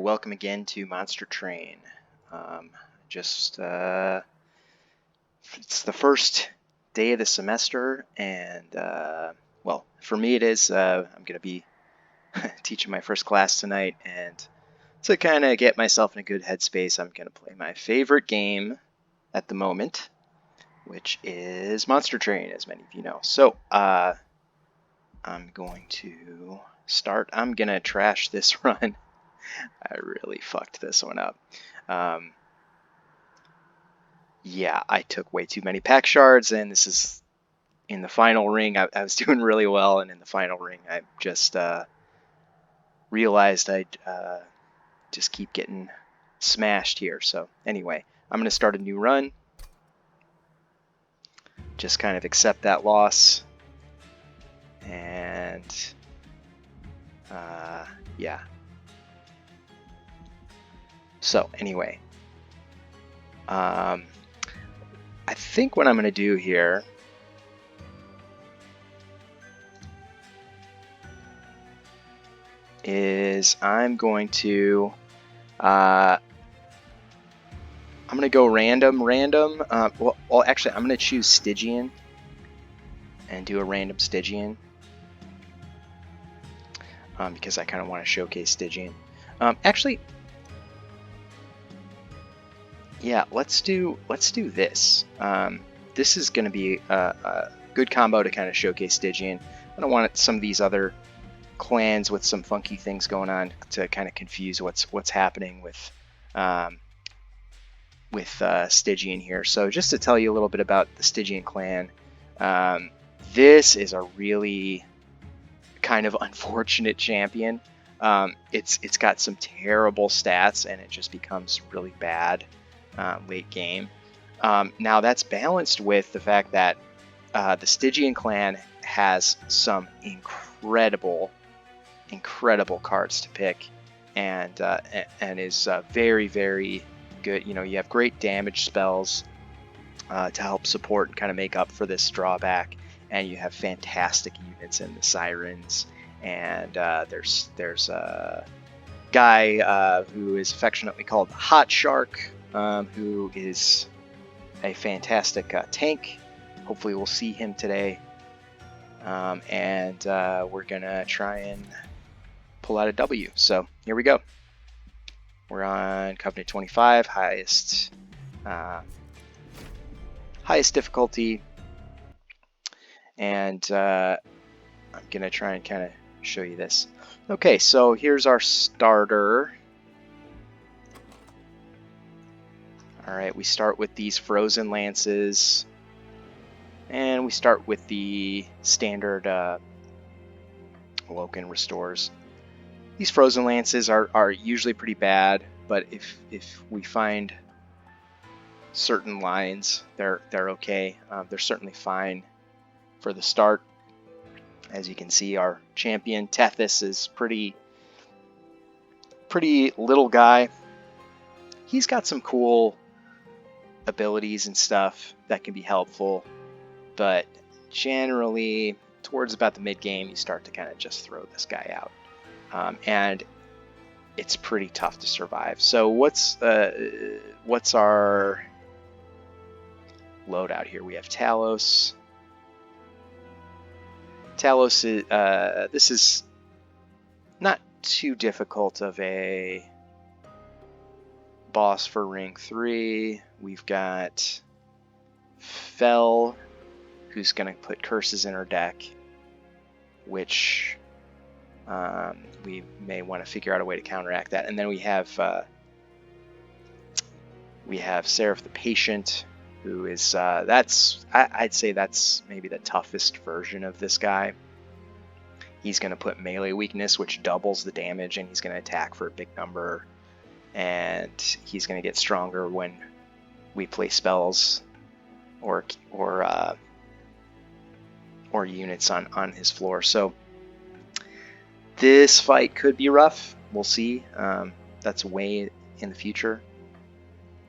welcome again to MonsterTrain. Just it's the first day of the semester, and well, for me it is. I'm going to be teaching my first class tonight, and to kind of get myself in a good headspace, I'm going to play my favorite game at the moment, which is MonsterTrain, as many of you know. So I'm going to start. I'm going to trash this run. I really fucked this one up. Yeah, I took way too many pack shards, and this is in the final ring. I was doing really well, and in the final ring, I just realized I'd just keep getting smashed here. So anyway, I'm going to start a new run. Just kind of accept that loss. And yeah. So anyway, I think what I'm going to do here is I'm going to go random. Well, actually, I'm going to choose Stygian and do a random Stygian because I kind of want to showcase Stygian. Actually, yeah, let's do this. This is going to be a good combo to kind of showcase Stygian. I don't want some of these other clans with some funky things going on to kind of confuse what's happening with Stygian here. So just to tell you a little bit about the Stygian clan, this is a really kind of unfortunate champion. It's got some terrible stats, and it just becomes really bad late game. Now that's balanced with the fact that the Stygian clan has some incredible cards to pick, and is very, very good. You know, you have great damage spells to help support and kind of make up for this drawback, and you have fantastic units in the Sirens, and there's a guy who is affectionately called Hot Shark, who is a fantastic tank. Hopefully we'll see him today, and we're gonna try and pull out a W. So here we go. We're on Covenant 25, highest difficulty, and I'm gonna try and kind of show you this. Okay, so here's our starter. All right, we start with these frozen lances, and we start with the standard Awoken restores. These frozen lances are usually pretty bad, but if we find certain lines, they're okay. They're certainly fine for the start. As you can see, our champion Tethys is pretty little guy. He's got some cool abilities and stuff that can be helpful, but generally towards about the mid game, you start to kind of just throw this guy out. And it's pretty tough to survive. So what's our loadout here? We have Talos. Talos is this is not too difficult of a boss for Ring 3. We've got Fel, who's going to put curses in her deck, which we may want to figure out a way to counteract that. And then we have Seraph the Patient, who is I'd say that's maybe the toughest version of this guy. He's going to put melee weakness, which doubles the damage, and he's going to attack for a big number, and he's going to get stronger when we play spells or units on his floor. So this fight could be rough. We'll see. That's way in the future.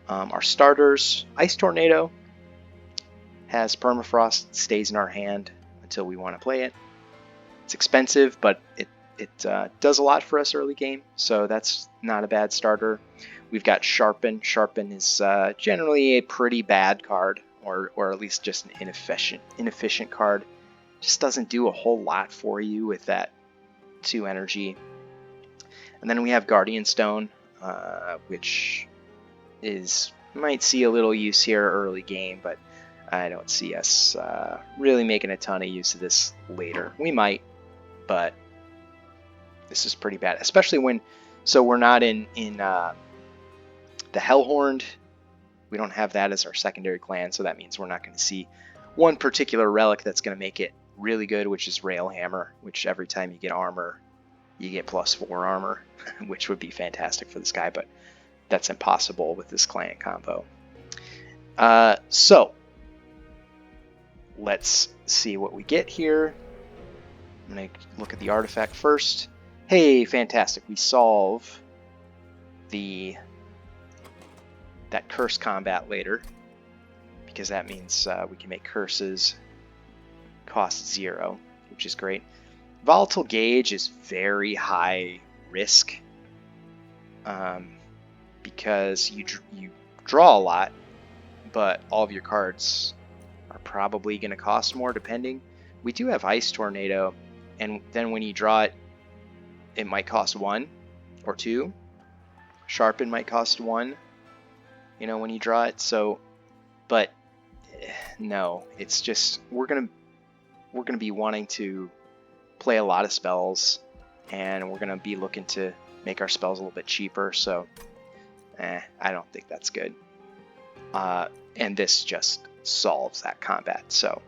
Our starters, Ice Tornado has Permafrost, stays in our hand until we want to play it. It's expensive, but does a lot for us early game, so that's not a bad starter. We've got Sharpen. Sharpen is generally a pretty bad card, or at least just an inefficient card. Just doesn't do a whole lot for you with that 2 energy. And then we have Guardian Stone, which might see a little use here early game, but I don't see us really making a ton of use of this later. We might, but this is pretty bad, especially when, so we're not in the Hellhorned. We don't have that as our secondary clan, so that means we're not going to see one particular relic that's going to make it really good, which is Railhammer, which every time you get armor, you get +4 armor, which would be fantastic for this guy, but that's impossible with this clan combo. So let's see what we get here. I'm going to look at the artifact first. Hey, fantastic. We solve that curse combat later, because that means we can make curses cost 0, which is great. Volatile Gauge is very high risk, because you draw a lot, but all of your cards are probably going to cost more depending. We do have Ice Tornado, and then when you draw it, it might cost 1 or 2. Sharpen might cost 1, when you draw it. So, but no, it's just we're gonna be wanting to play a lot of spells, and we're gonna be looking to make our spells a little bit cheaper. So, I don't think that's good. And this just solves that combat. So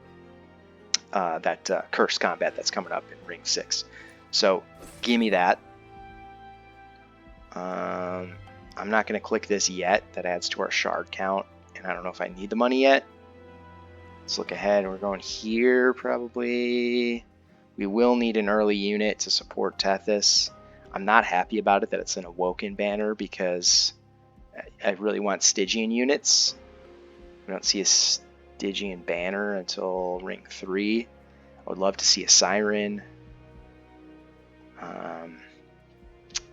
that curse combat that's coming up in Ring 6. So give me that. I'm not going to click this yet. That adds to our shard count, and I don't know if I need the money yet. Let's look ahead. We're going here probably. We will need an early unit to support Tethys. I'm not happy about it that it's an Awoken banner, because I really want Stygian units. We don't see a Stygian banner until Ring 3. I would love to see a Siren.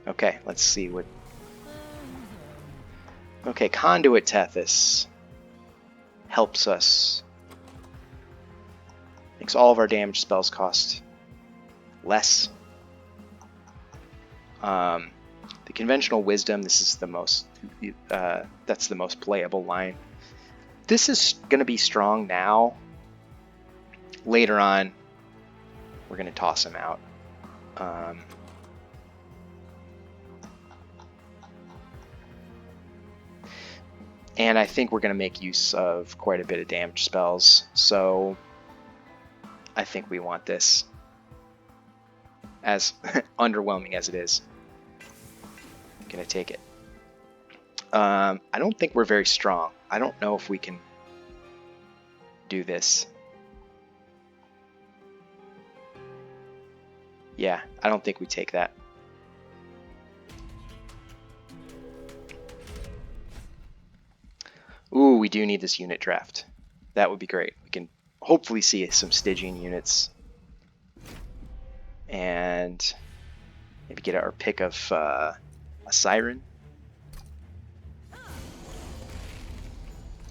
Okay, let's see what... Okay, Conduit Tethys helps us. Makes all of our damage spells cost less. The Conventional Wisdom, this is the most... that's the most playable line. This is going to be strong now. Later on, we're going to toss him out. And I think we're going to make use of quite a bit of damage spells. So I think we want this, as underwhelming as it is. I'm going to take it. I don't think we're very strong. I don't know if we can do this. Yeah, I don't think we take that. Ooh, we do need this unit draft. That would be great. We can hopefully see some Stygian units. And maybe get our pick of a Siren.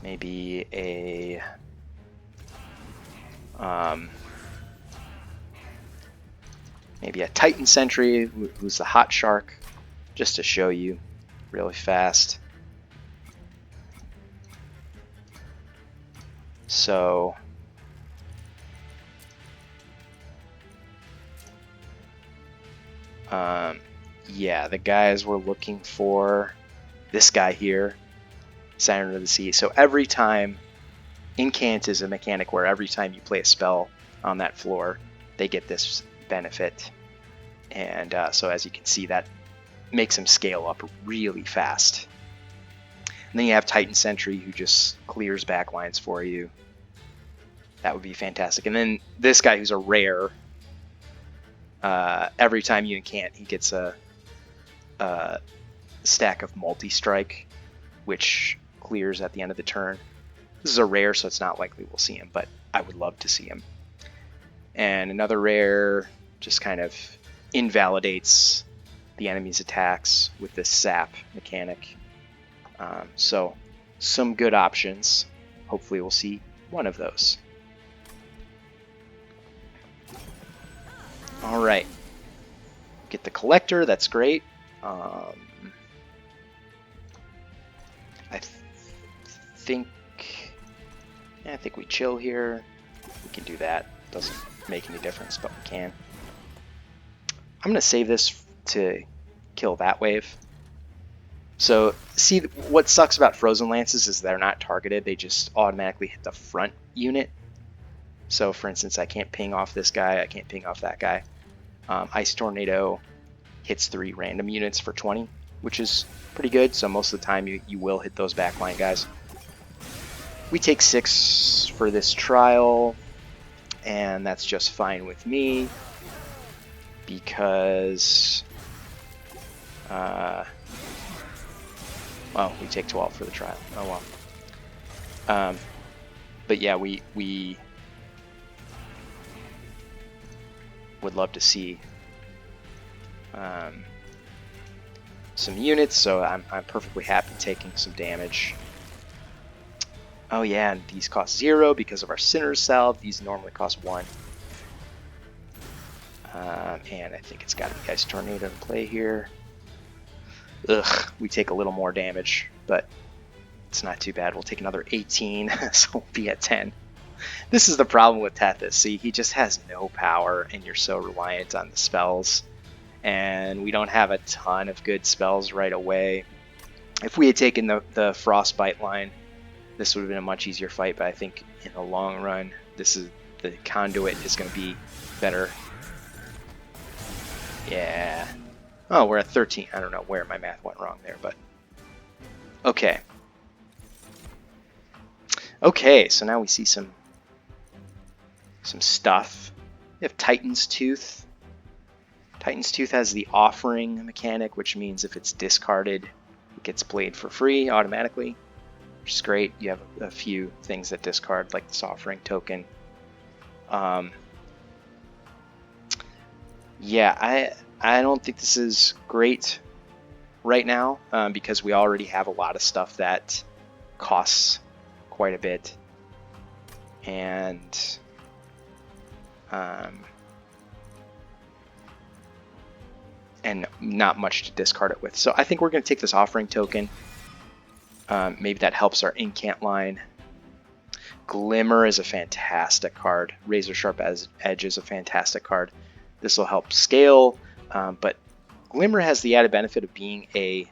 Maybe a... maybe a Titan Sentry, who's the Hot Shark, just to show you really fast. So yeah, the guys we're looking for, this guy here, Siren of the Sea. So every time, Incant is a mechanic where every time you play a spell on that floor, they get this benefit. And so as you can see, that makes him scale up really fast. And then you have Titan Sentry, who just clears backlines for you. That would be fantastic. And then this guy, who's a rare, every time you incant, he gets a stack of multi-strike, which clears at the end of the turn. This is a rare, so it's not likely we'll see him, but I would love to see him. And another rare, just kind of invalidates the enemy's attacks with this sap mechanic. So some good options. Hopefully we'll see one of those. Alright. Get the collector, that's great. I think we chill here. We can do that. Doesn't make any difference, but we can. I'm gonna save this to kill that wave. So see, what sucks about Frozen Lances is they're not targeted. They just automatically hit the front unit. So for instance, I can't ping off this guy. I can't ping off that guy. Ice Tornado hits 3 random units for 20, which is pretty good. So most of the time you will hit those backline guys. We take 6 for this trial, and that's just fine with me because well, we take 12 for the trial. Oh well. But yeah, we would love to see some units, so I'm perfectly happy taking some damage. Oh yeah, and these cost 0 because of our Sinner's Salve. These normally cost 1. And I think it's got to be Ice Tornado in play here. Ugh, we take a little more damage, but it's not too bad. We'll take another 18, so we'll be at 10. This is the problem with Tethys. See, he just has no power, and you're so reliant on the spells. And we don't have a ton of good spells right away. If we had taken the Frostbite line, this would have been a much easier fight, but I think in the long run, the Conduit is going to be better. Yeah. Oh, we're at 13. I don't know where my math went wrong there, but okay. Okay, so now we see some stuff. We have Titan's Tooth. Titan's Tooth has the offering mechanic, which means if it's discarded, it gets played for free automatically, which is great. You have a few things that discard, like this offering token. Yeah, I don't think this is great right now because we already have a lot of stuff that costs quite a bit, and not much to discard it with. So I think we're going to take this offering token. Maybe that helps our incant line. Glimmer is a fantastic card. Razor Sharp Edge is a fantastic card. This will help scale, but Glimmer has the added benefit of being a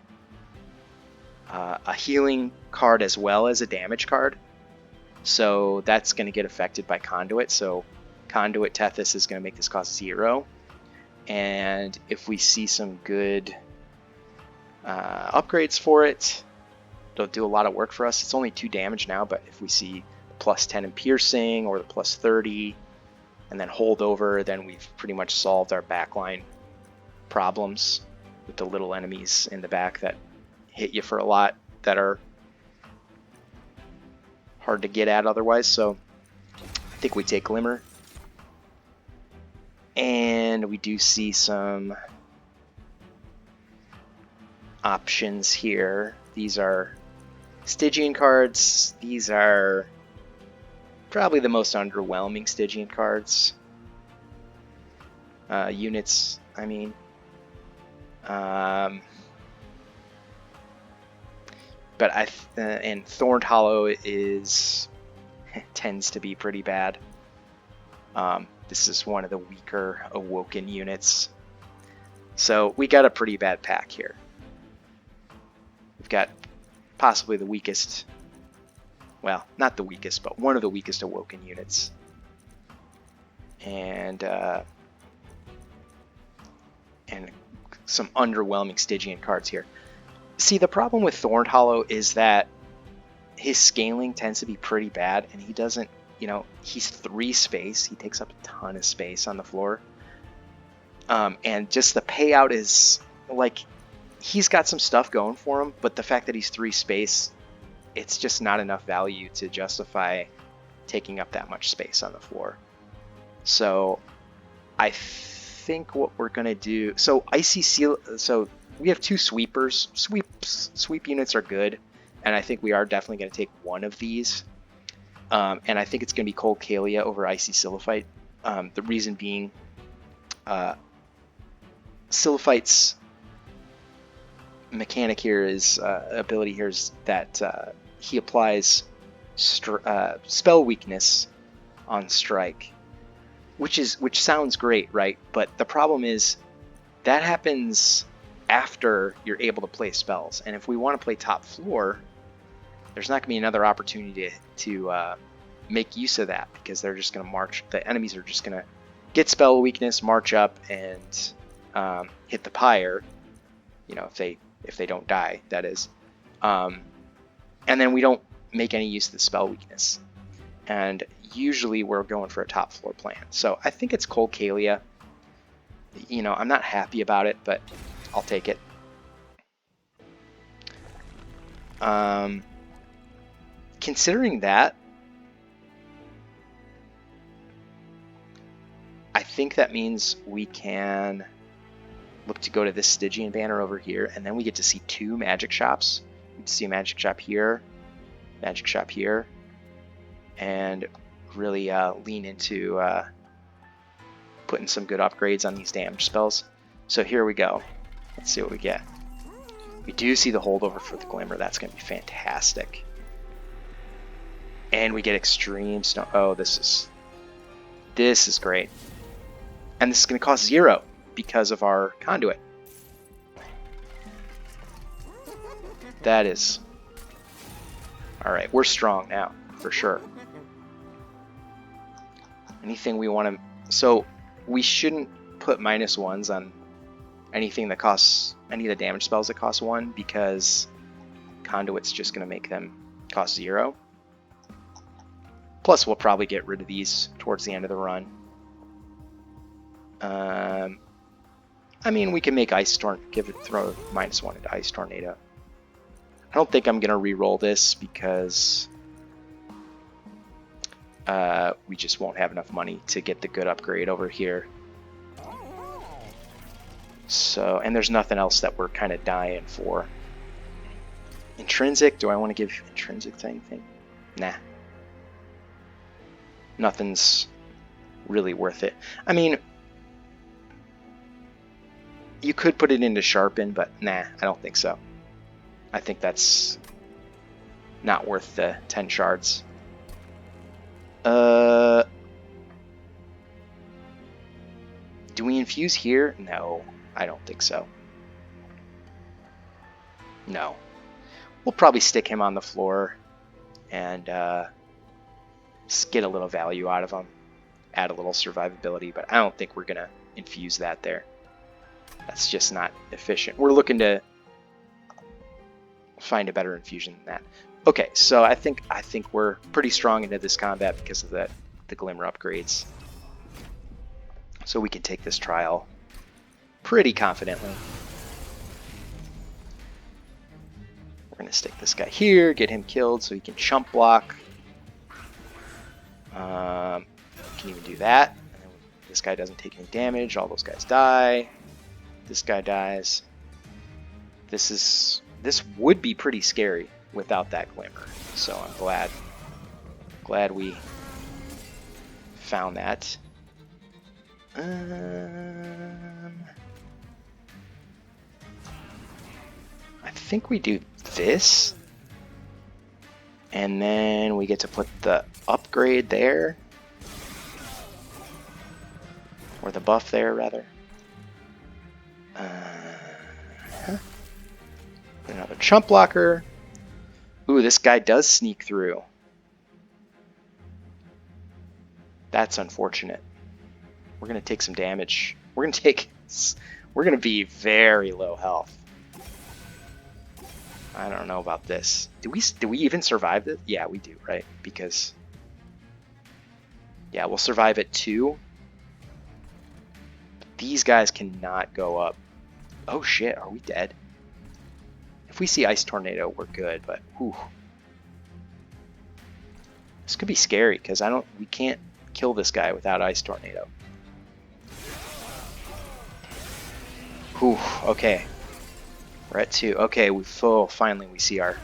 healing card as well as a damage card. So that's going to get affected by Conduit. So Conduit Tethys is going to make this cost 0. And if we see some good upgrades for it, it'll do a lot of work for us. It's only 2 damage now, but if we see plus 10 in piercing or the plus 30 and then hold over, then we've pretty much solved our backline problems with the little enemies in the back that hit you for a lot that are hard to get at otherwise. So I think we take Glimmer. And we do see some options here. These are Stygian cards. These are probably the most underwhelming Stygian cards. Units, I mean. But and Thorned Hollow tends to be pretty bad. This is one of the weaker Awoken units. So we got a pretty bad pack here. We've got possibly the weakest, well, not the weakest, but one of the weakest Awoken units. And some underwhelming Stygian cards here. See, the problem with Thorned Hollow is that his scaling tends to be pretty bad, and he doesn't, he's 3 space. He takes up a ton of space on the floor. And just the payout is, like, he's got some stuff going for him, but the fact that he's 3 space, it's just not enough value to justify taking up that much space on the floor. So I think what we're gonna do. So icy seal. So we have 2 sweepers. Sweep units are good, and I think we are definitely gonna take one of these. And I think it's gonna be Cold Kalia over Icy Siliphyte. The reason being, Siliphyte's mechanic here is ability here is that he applies spell weakness on strike, which sounds great, right? But the problem is that happens after you're able to play spells, and if we want to play top floor, there's not going to be another opportunity to make use of that, because they're just going to march. The enemies are just going to get spell weakness, march up, and hit the pyre. You know, if they don't die, that is. And then we don't make any use of the spell weakness. And usually we're going for a top floor plan. So I think it's Cold Kalia. You know, I'm not happy about it, but I'll take it. Considering that, I think that means we can look to go to this Stygian banner over here, and then we get to see 2 magic shops. We get to see a magic shop here, and really lean into putting some good upgrades on these damage spells. So here we go. Let's see what we get. We do see the holdover for the Glimmer. That's going to be fantastic. And we get extreme snow. Oh, this is great. And this is going to cost 0 because of our conduit. That is... Alright, we're strong now, for sure. Anything we want to... So, we shouldn't put -1s on anything that costs... Any of the damage spells that cost 1, because conduit's just going to make them cost 0. Plus, we'll probably get rid of these towards the end of the run. I mean, we can make Ice Torn, throw -1 into Ice Tornado. I don't think I'm gonna re-roll this because we just won't have enough money to get the good upgrade over here. So, and there's nothing else that we're kind of dying for. Intrinsic, do I want to give Intrinsic to anything? Nah. Nothing's really worth it. I mean, you could put it into Sharpen, but nah, I don't think so. I think that's not worth the 10 shards. Do we infuse here? No, I don't think so. No. We'll probably stick him on the floor and get a little value out of him. Add a little survivability, but I don't think we're going to infuse that there. That's just not efficient. We're looking to find a better infusion than that. Okay, so I think we're pretty strong into this combat because of the Glimmer upgrades. So we can take this trial pretty confidently. We're going to stick this guy here, get him killed so he can chump block. Can even do that. And then this guy doesn't take any damage. All those guys die. This guy dies. This would be pretty scary without that Glimmer. So I'm glad we found that. I think we do this, and then we get to put the upgrade there, or the buff there rather. Another chump blocker. Ooh, this guy does sneak through. That's unfortunate. We're gonna take some damage. We're gonna be very low health. I don't know about this. Do we even survive this? Yeah, we do, right? Because yeah, we'll survive it too. But these guys cannot go up. Oh shit, are we dead? If we see Ice Tornado, we're good, but whew. This could be scary because we can't kill this guy without Ice Tornado. Whew, okay. We're at 2. Okay, finally we see our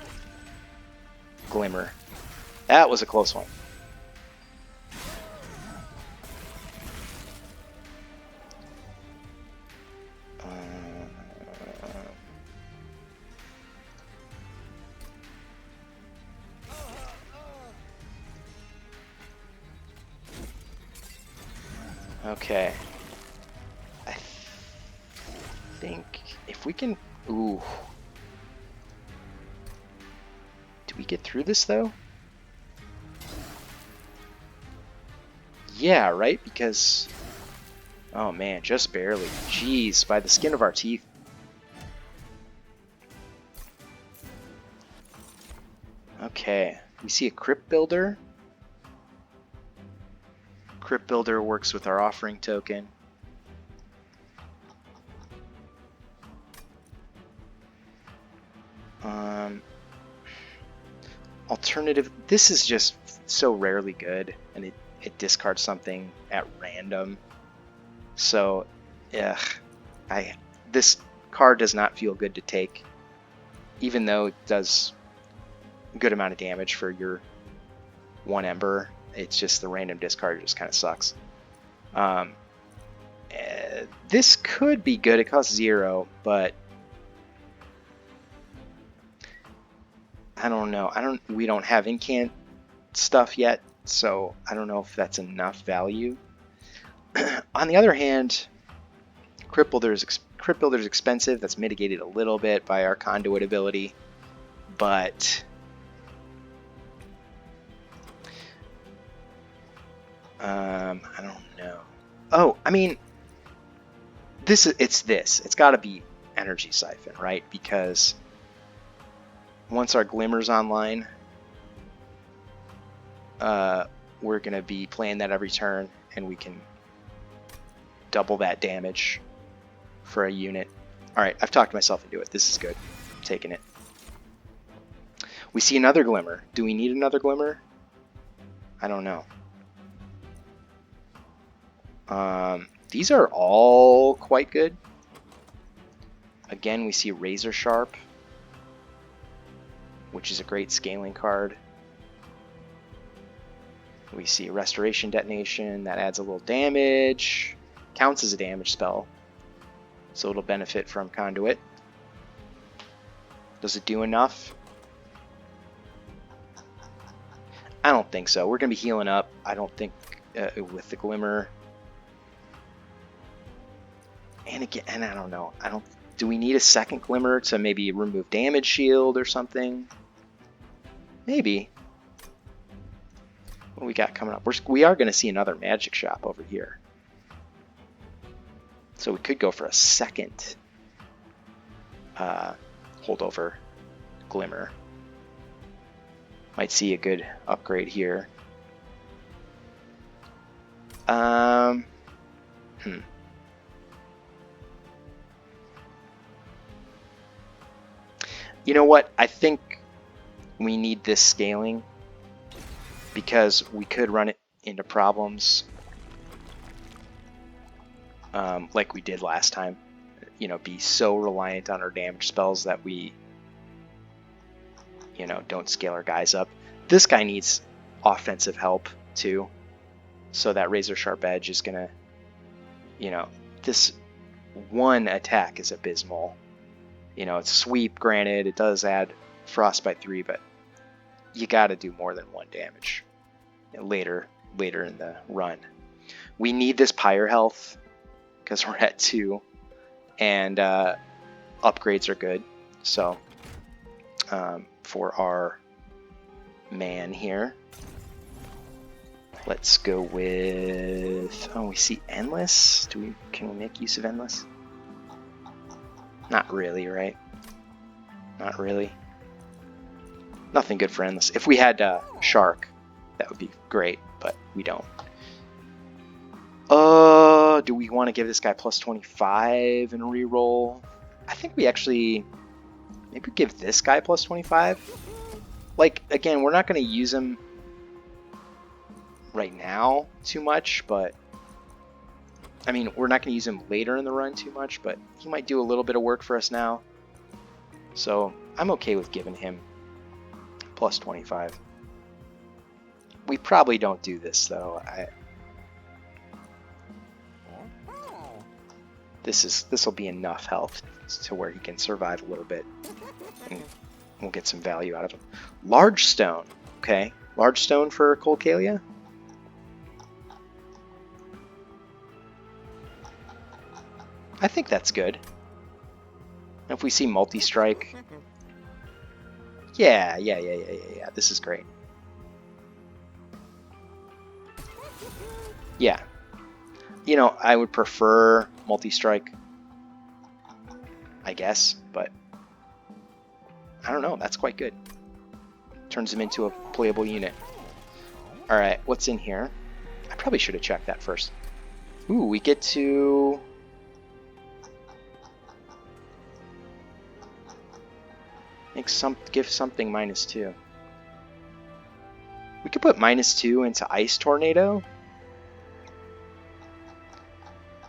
Glimmer. That was a close one. Okay. I think if we can... Ooh. Do we get through this, though? Yeah, right? Because... Oh, man, just barely. Jeez, by the skin of our teeth. Okay. We see a Crypt Builder. Crypt Builder works with our offering token. Alternative, this is just so rarely good, and it discards something at random. So, this card does not feel good to take, even though it does a good amount of damage for your 1 Ember. It's just the random discard just kind of sucks. This could be good. It costs 0, but I don't know. We don't have incant stuff yet, so I don't know if that's enough value. On the other hand, Crypt Builder's expensive. That's mitigated a little bit by our Conduit ability, but I don't know. Oh, I mean, it's got to be Energy Siphon, right? Because once our Glimmer's online, we're going to be playing that every turn, and we can double that damage for a unit. Alright, I've talked myself into it. This is good. I'm taking it. We see another Glimmer. Do we need another Glimmer? I don't know. These are all quite good. Again, we see Razor Sharp, which is a great scaling card. We see Restoration Detonation, that adds a little damage, counts as a damage spell, so it'll benefit from Conduit. Does it do enough? I don't think so. We're going to be healing up. I don't think with the Glimmer. And again, and I don't know. Do we need a second Glimmer to maybe remove damage shield or something? Maybe. What we got coming up? We are going to see another magic shop over here. So we could go for a second holdover Glimmer. Might see a good upgrade here. You know what? I think we need this scaling because we could run it into problems like we did last time. You know, be so reliant on our damage spells that we, you know, don't scale our guys up. This guy needs offensive help too. So that Razor Sharp Edge is gonna, you know, this one attack is abysmal. You know, it's sweep, granted, it does add Frostbite 3, but you gotta do more than 1 damage later in the run. We need this Pyre health because we're at 2, and upgrades are good. So for our man here, let's go with, oh, we see Endless. Can we make use of Endless? Not really, right? Not really. Nothing good for Endless. If we had Shark, that would be great, but we don't. Do we want to give this guy plus 25 and reroll? I think we actually maybe give this guy plus 25. Like, again, we're not going to use him right now too much, but I mean, we're not going to use him later in the run too much, but he might do a little bit of work for us now. So I'm okay with giving him plus 25. We probably don't do this, though. This will be enough health to where he can survive a little bit, and we'll get some value out of him. Large stone, okay. Large stone for Colcalia. I think that's good. And if we see multi-strike, yeah. This is great. Yeah. You know, I would prefer multi-strike, I guess, but I don't know. That's quite good. Turns him into a playable unit. All right, what's in here? I probably should have checked that first. Ooh, we get to... give something -2. We could put -2 into Ice Tornado.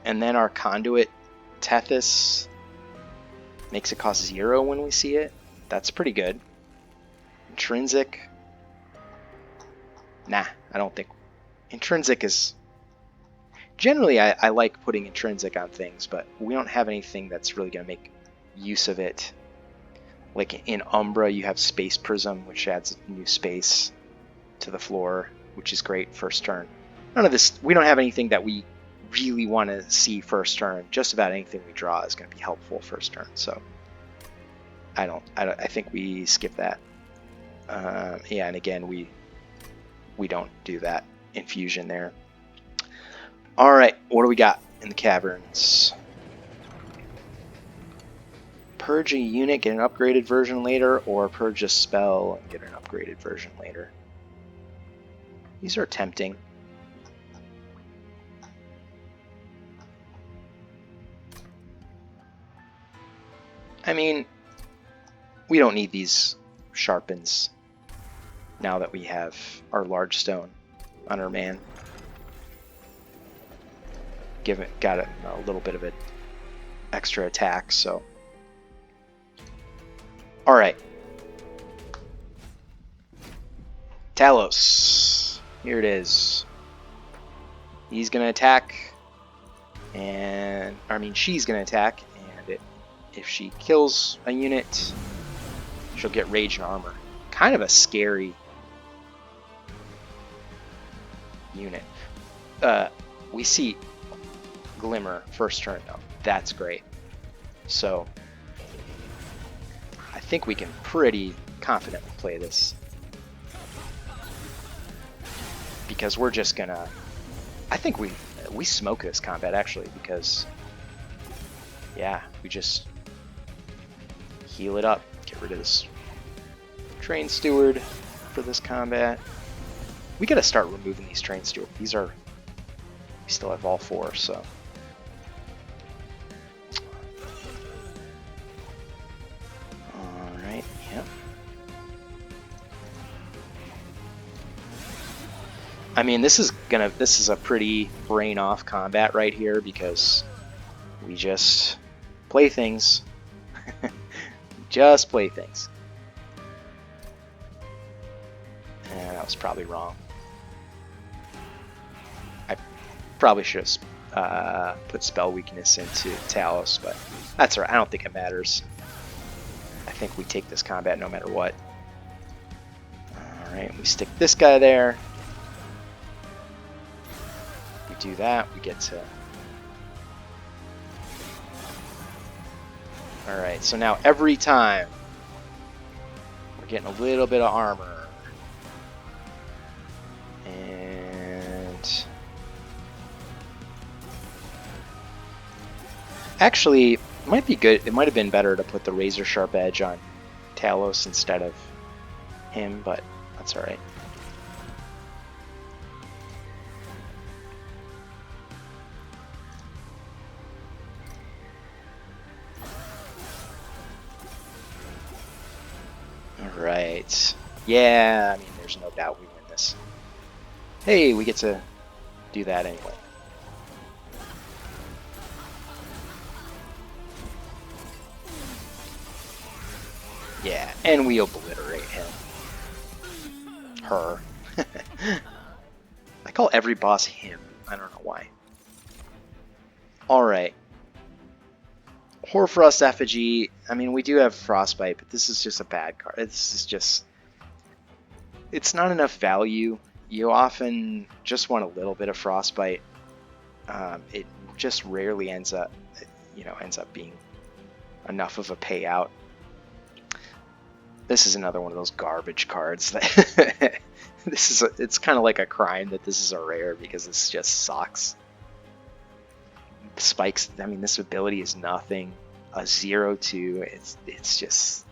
And then our Conduit Tethys makes it cost 0 when we see it. That's pretty good. Intrinsic. Nah, I don't think. Intrinsic is... Generally, I like putting Intrinsic on things, but we don't have anything that's really going to make use of it. Like in Umbra, you have Space Prism, which adds new space to the floor, which is great first turn. None of this, we don't have anything that we really want to see first turn. Just about anything we draw is going to be helpful first turn. So I think we skip that. Yeah, and again, we don't do that infusion there. All right, what do we got in the caverns? Purge a unit, get an upgraded version later, or purge a spell and get an upgraded version later. These are tempting. I mean, we don't need these sharpens now that we have our large stone on our man. Got a little bit of an extra attack, so. All right. Talos. Here it is. He's going to attack. And, I mean, she's going to attack. And if she kills a unit, she'll get Rage and Armor. Kind of a scary unit. We see Glimmer first turn, though. That's great. So, I think we can pretty confidently play this. Because we're just gonna... I think we smoke this combat, actually, because... Yeah, we just heal it up. Get rid of this Train Steward for this combat. We gotta start removing these Train Steward. These are... We still have all 4, so... I mean, this is a pretty brain off combat right here because we just play things. Just play things. And that was probably wrong. I probably should have put spell weakness into Talos, but that's alright. I don't think it matters. I think we take this combat no matter what. Alright, we stick this guy there. Do that, we get to... Alright, so now every time we're getting a little bit of armor. And... Actually, it might be good, it might have been better to put the razor sharp edge on Talos instead of him, but that's alright. Right. Yeah, I mean, there's no doubt we win this. Hey, we get to do that anyway. Yeah, and we obliterate him. Her. I call every boss him. I don't know why. Alright. Hoarfrost Effigy. I mean, we do have Frostbite, but this is just a bad card. This is just... It's not enough value. You often just want a little bit of Frostbite. It just rarely ends up being enough of a payout. This is another one of those garbage cards that it's kind of like a crime that this is a rare because this just sucks. Spikes, I mean, this ability is nothing. A 0-2, it's just,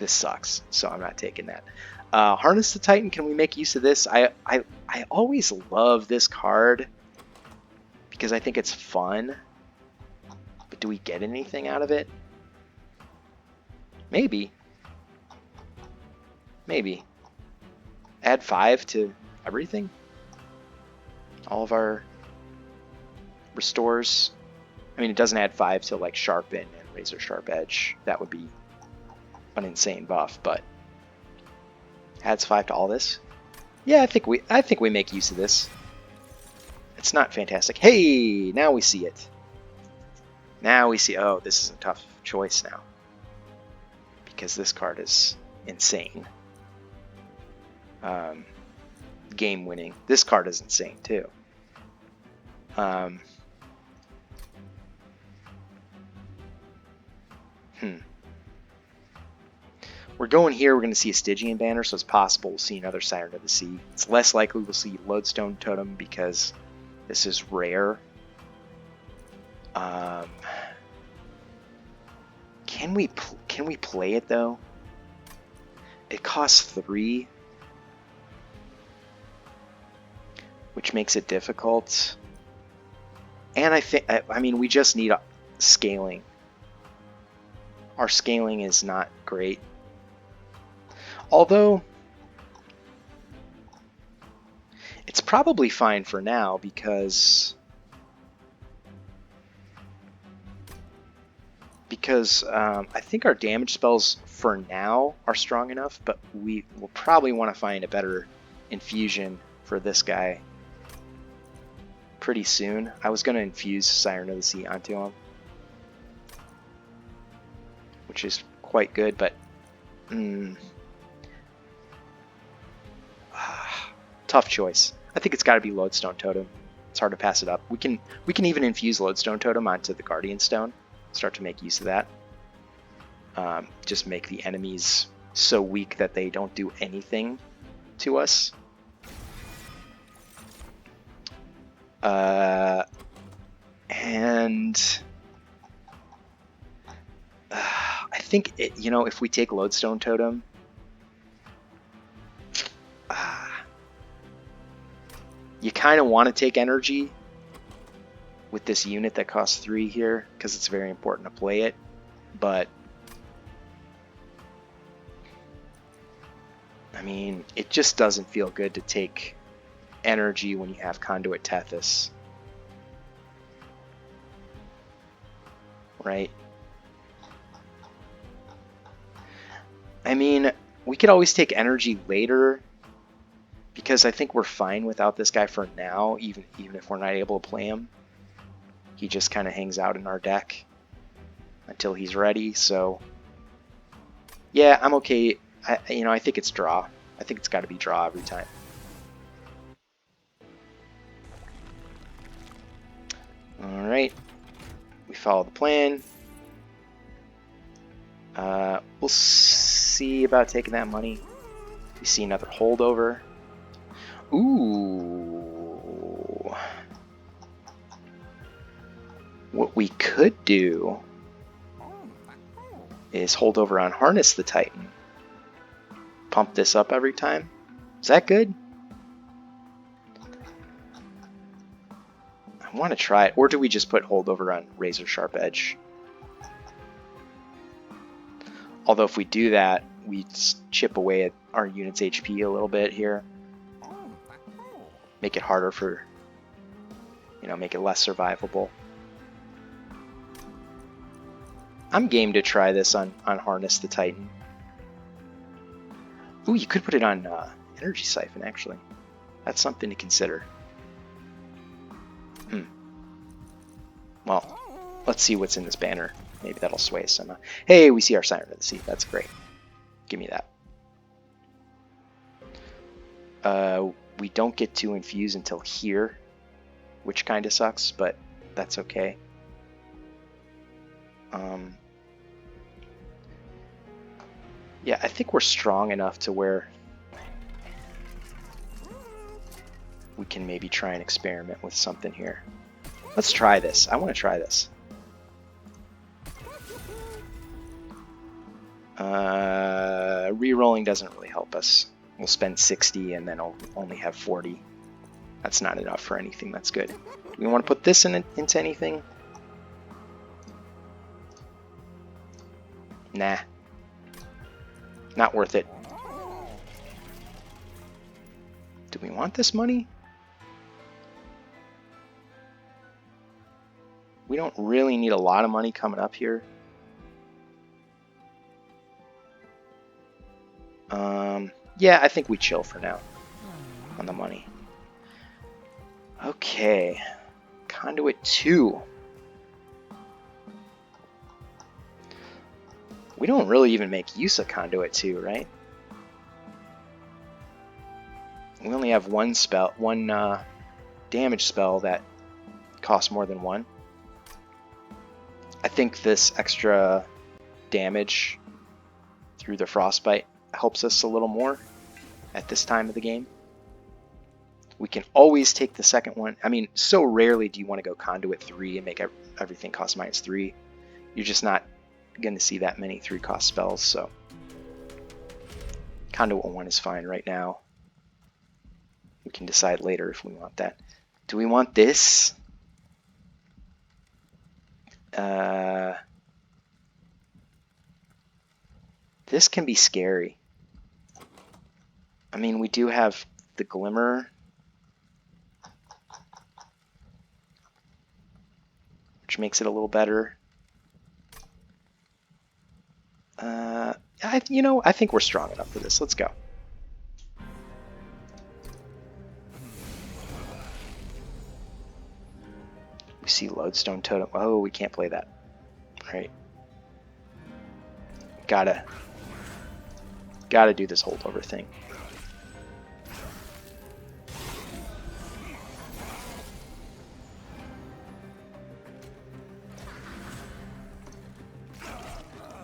this sucks, so I'm not taking that. Harness the Titan, can we make use of this? I always love this card because I think it's fun, but do we get anything out of it? Maybe. Maybe. Add 5 to everything? All of our restores. I mean, it doesn't add 5 to like Sharpen and Razor Sharp Edge. That would be an insane buff, but adds 5 to all this. Yeah, I think we make use of this. It's not fantastic. Hey, now we see it. Now we see. Oh, this is a tough choice now because this card is insane. Game winning. This card is insane too. We're going here, we're going to see a Stygian banner, so it's possible we'll see another Siren of the Sea. It's less likely we'll see Lodestone Totem because this is rare. Can we play it though? It costs 3, which makes it difficult. And I mean, we just need scaling. Our scaling is not great. Although, it's probably fine for now because I think our damage spells for now are strong enough, but we will probably want to find a better infusion for this guy pretty soon. I was going to infuse Siren of the Sea onto him, which is quite good, but tough choice. I think it's got to be Lodestone Totem. It's hard to pass it up. We can even infuse Lodestone Totem onto the Guardian Stone. Start to make use of that. Just make the enemies so weak that they don't do anything to us. And I think if we take Lodestone Totem, you kind of want to take energy with this unit that costs 3 here because it's very important to play it, but I mean, it just doesn't feel good to take energy when you have Conduit Tethys, right? I mean, we could always take energy later because I think we're fine without this guy for now, even if we're not able to play him. He just kind of hangs out in our deck until he's ready, so yeah, I'm okay. I think it's draw. I think it's got to be draw every time. Alright, we follow the plan. We'll see about taking that money. We see another holdover. Ooh. What we could do is hold over on Harness the Titan. Pump this up every time. Is that good? I want to try it. Or do we just put hold over on Razor Sharp Edge? Although if we do that, we chip away at our unit's HP a little bit here. Make it harder for, make it less survivable. I'm game to try this on Harness the Titan. Ooh, you could put it on Energy Siphon, actually. That's something to consider. Well, let's see what's in this banner. Maybe that'll sway some. Hey, we see our Siren of the Sea. That's great. Give me that. We don't get to infuse until here, which kind of sucks, but that's okay. Yeah, I think we're strong enough to where we can maybe try and experiment with something here. Let's try this. I want to try this. Rerolling doesn't really help us. We'll spend 60 and then I'll only have 40. That's not enough for anything that's good. Do we want to put this into anything? Nah. Not worth it. Do we want this money? We don't really need a lot of money coming up here. Yeah, I think we chill for now on the money. Okay. Conduit 2. We don't really even make use of Conduit 2, right? We only have one spell, one damage spell that costs more than one. I think this extra damage through the Frostbite helps us a little more at this time of the game. We can always take the second one. I mean, so rarely do you want to go Conduit 3 and make everything cost -3. You're just not going to see that many 3-cost spells, so Conduit 1 is fine right now. We can decide later if we want that. Do we want this? This can be scary. I mean, we do have the Glimmer, which makes it a little better. I think we're strong enough for this. Let's go. We see Lodestone Totem. Oh, we can't play that. Right. Gotta do this holdover thing.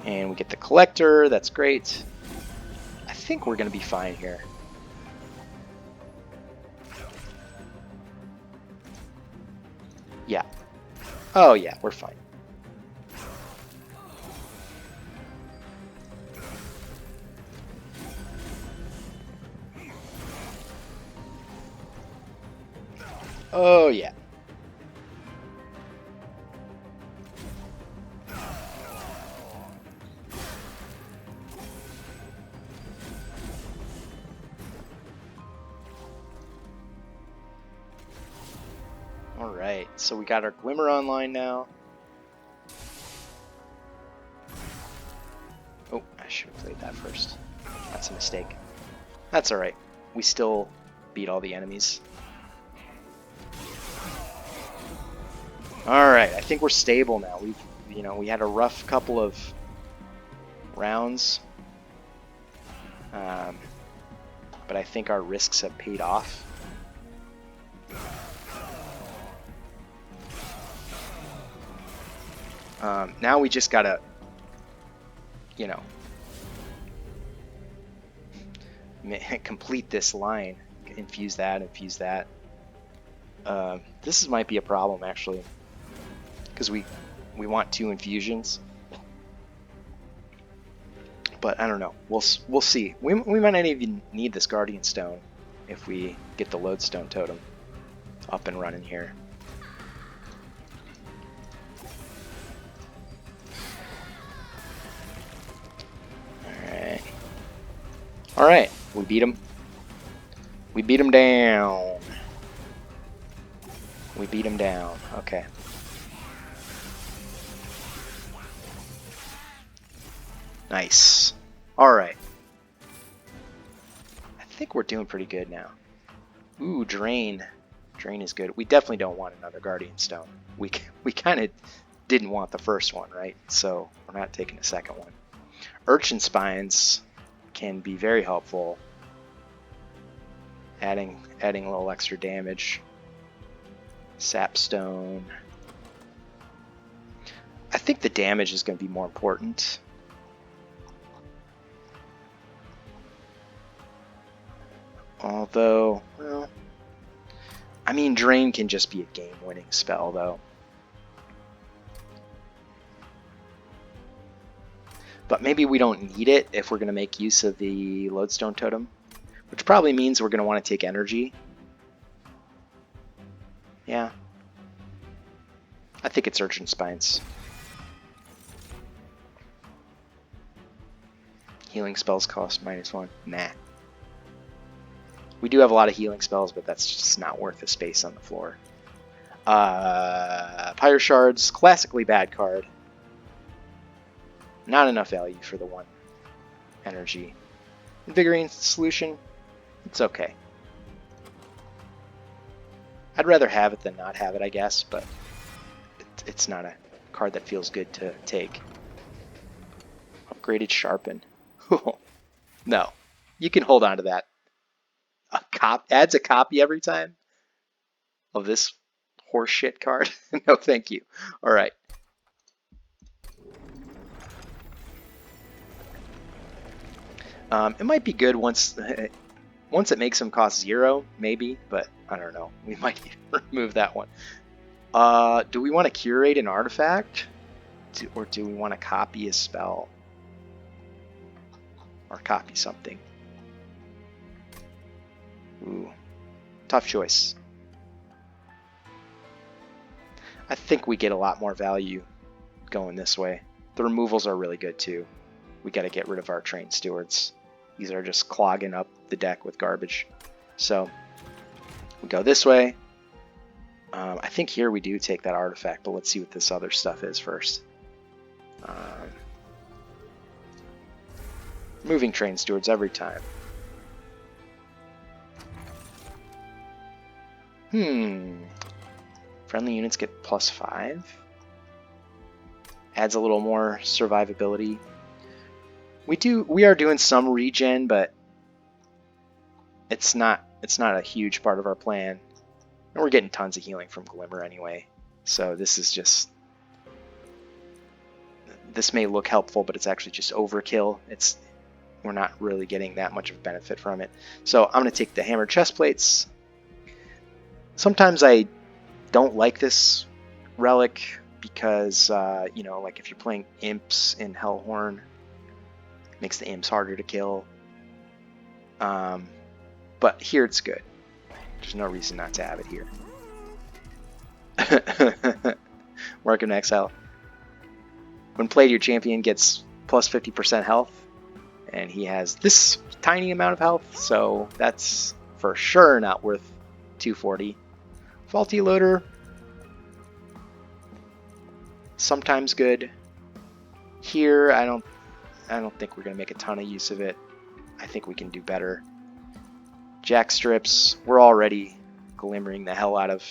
And we get the Collector. That's great. I think we're going to be fine here. Yeah. Oh, yeah, we're fine. Oh, yeah. Alright, so we got our Glimmer online now. Oh, I should have played that first. That's a mistake. That's alright. We still beat all the enemies. Alright, I think we're stable now. We had a rough couple of rounds. But I think our risks have paid off. Now we just gotta, complete this line. Infuse that, infuse that. This might be a problem, actually, because we want 2 infusions. But I don't know. We'll see. We might not even need this Guardian Stone if we get the Lodestone Totem up and running here. Alright, we beat him. We beat him down. We beat him down. Okay. Nice. Alright. I think we're doing pretty good now. Ooh, Drain. Drain is good. We definitely don't want another Guardian Stone. We kind of didn't want the first one, right? So we're not taking the second one. Urchin Spines can be very helpful. Adding a little extra damage. Sapstone. I think the damage is going to be more important. Although, well, I mean, Drain can just be a game-winning spell, though. But maybe we don't need it if we're going to make use of the Lodestone Totem, which probably means we're going to want to take energy. Yeah. I think it's Urchin Spines. Healing spells cost -1. Nah. We do have a lot of healing spells, but that's just not worth the space on the floor. Pyre Shards, classically bad card. Not enough value for the 1 energy. Invigorating Solution, it's okay. I'd rather have it than not have it, I guess, but it's not a card that feels good to take. Upgraded Sharpen. No, you can hold on to that. Adds a copy every time of this horseshit card. No, thank you. All right. It might be good once it makes them cost 0, maybe, but I don't know. We might remove that one. Do we want to curate an artifact? Or do we want to copy a spell? Or copy something? Ooh, tough choice. I think we get a lot more value going this way. The removals are really good too. We got to get rid of our Train Stewards. These are just clogging up the deck with garbage. So we go this way. I think here we do take that artifact, but let's see what this other stuff is first. Moving Train Stewards every time. Friendly units get +5. Adds a little more survivability. We are doing some regen, but it's not a huge part of our plan. And we're getting tons of healing from Glimmer anyway. So this may look helpful, but it's actually just overkill. We're not really getting that much of benefit from it. So I'm going to take the Hammered Chestplates. Sometimes I don't like this relic because, like if you're playing Imps in Hellhorn, it makes the Imps harder to kill. But here it's good. There's no reason not to have it here. Mark of Exile. When played, your champion gets plus 50% health, and he has this tiny amount of health, so that's for sure not worth 240. Faulty Loader, sometimes good. Here, I don't think we're gonna make a ton of use of it. I think we can do better. Jack Strips, we're already glimmering the hell out of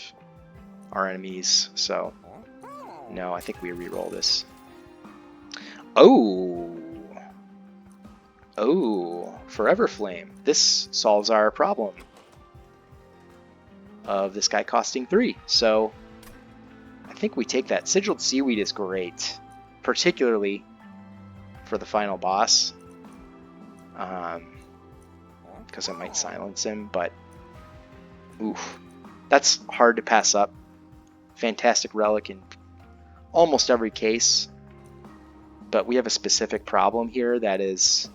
our enemies, so no, I think we reroll this. Oh, Forever Flame. This solves our problem of this guy costing 3. So I think we take that. Sigiled Seaweed is great, particularly for the final boss, because it might silence him, but oof, that's hard to pass up. Fantastic relic in almost every case, but we have a specific problem here that is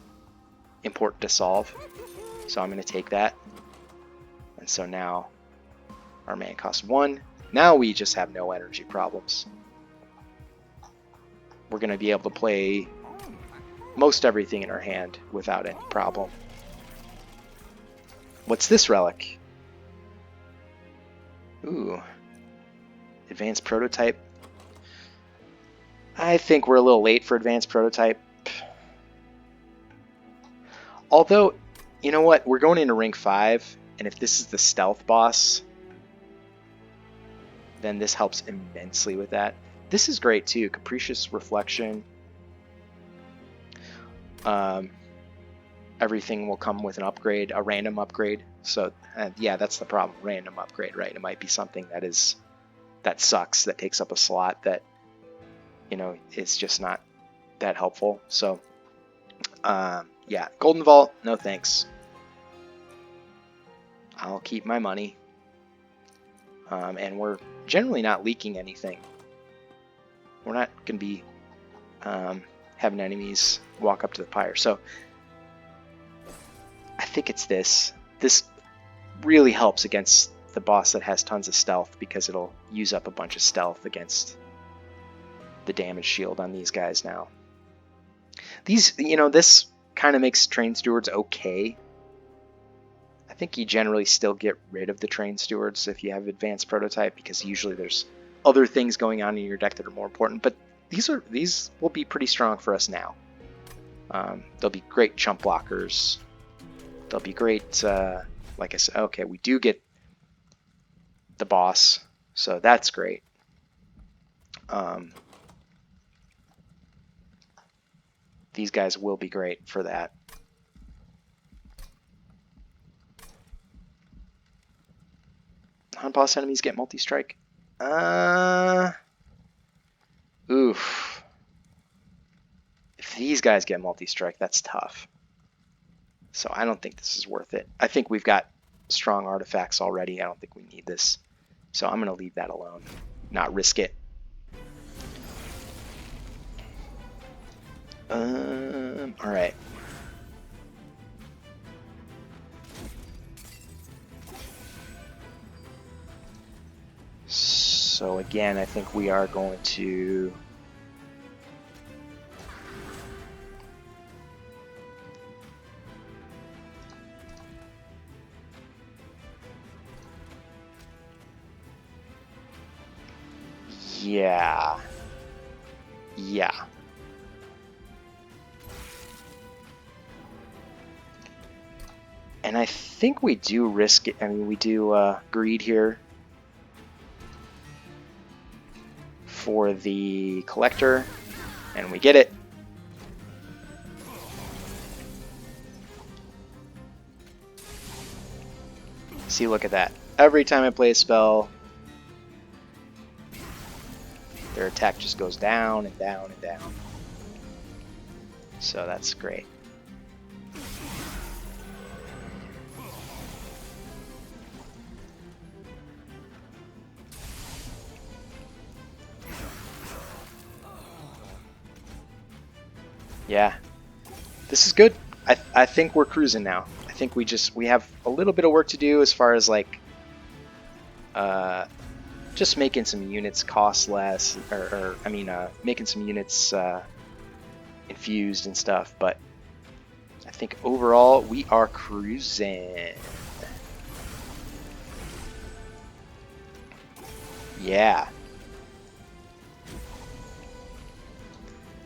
important to solve, so I'm going to take that. And so now our mana costs 1. Now we just have no energy problems. We're going to be able to play most everything in our hand without any problem. What's this relic? Ooh. Advanced Prototype. I think we're a little late for Advanced Prototype. Although, you know what? We're going into Ring 5, and if this is the stealth boss, then this helps immensely with that. This is great too. Capricious Reflection. Everything will come with an upgrade, a random upgrade. So yeah, that's the problem. Random upgrade, right? It might be something that sucks, that takes up a slot, that, you know, is just not that helpful. So yeah, Golden Vault, no thanks. I'll keep my money. And we're generally not leaking anything. We're not going to be having enemies walk up to the pyre. So I think it's this. This really helps against the boss that has tons of stealth, because it'll use up a bunch of stealth against the damage shield on these guys now. These, you know, this kind of makes Train Stewards okay. I think you generally still get rid of the Train Stewards if you have Advanced Prototype, because usually there's other things going on in your deck that are more important. But these will be pretty strong for us now. They'll be great chump blockers. They'll be great, like I said, okay, we do get the boss, so that's great. These guys will be great for that. Non-boss enemies get multi-strike. Oof. If these guys get multi-strike, that's tough. So I don't think this is worth it. I think we've got strong artifacts already. I don't think we need this. So I'm going to leave that alone. Not risk it. Alright. So again, I think we are going to... Yeah. And I think we do risk it. I mean, we do greed here for the collector, and we get it. See, look at that. Every time I play a spell, their attack just goes down and down and down. So that's great. Yeah, this is good. I think we're cruising now. I think we have a little bit of work to do as far as like just making some units cost less, or I mean making some units infused and stuff, but I think overall we are cruising. Yeah.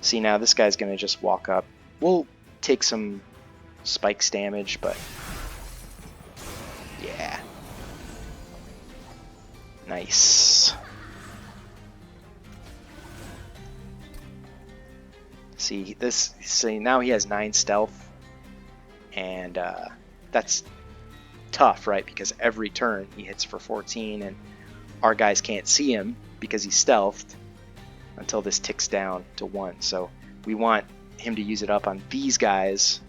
See, now this guy's gonna just walk up. We'll take some spikes damage, but yeah. Nice. See this. See, now he has 9 stealth, and that's tough, right? Because every turn he hits for 14, and our guys can't see him because he's stealthed until this ticks down to 1. So we want him to use it up on these guys,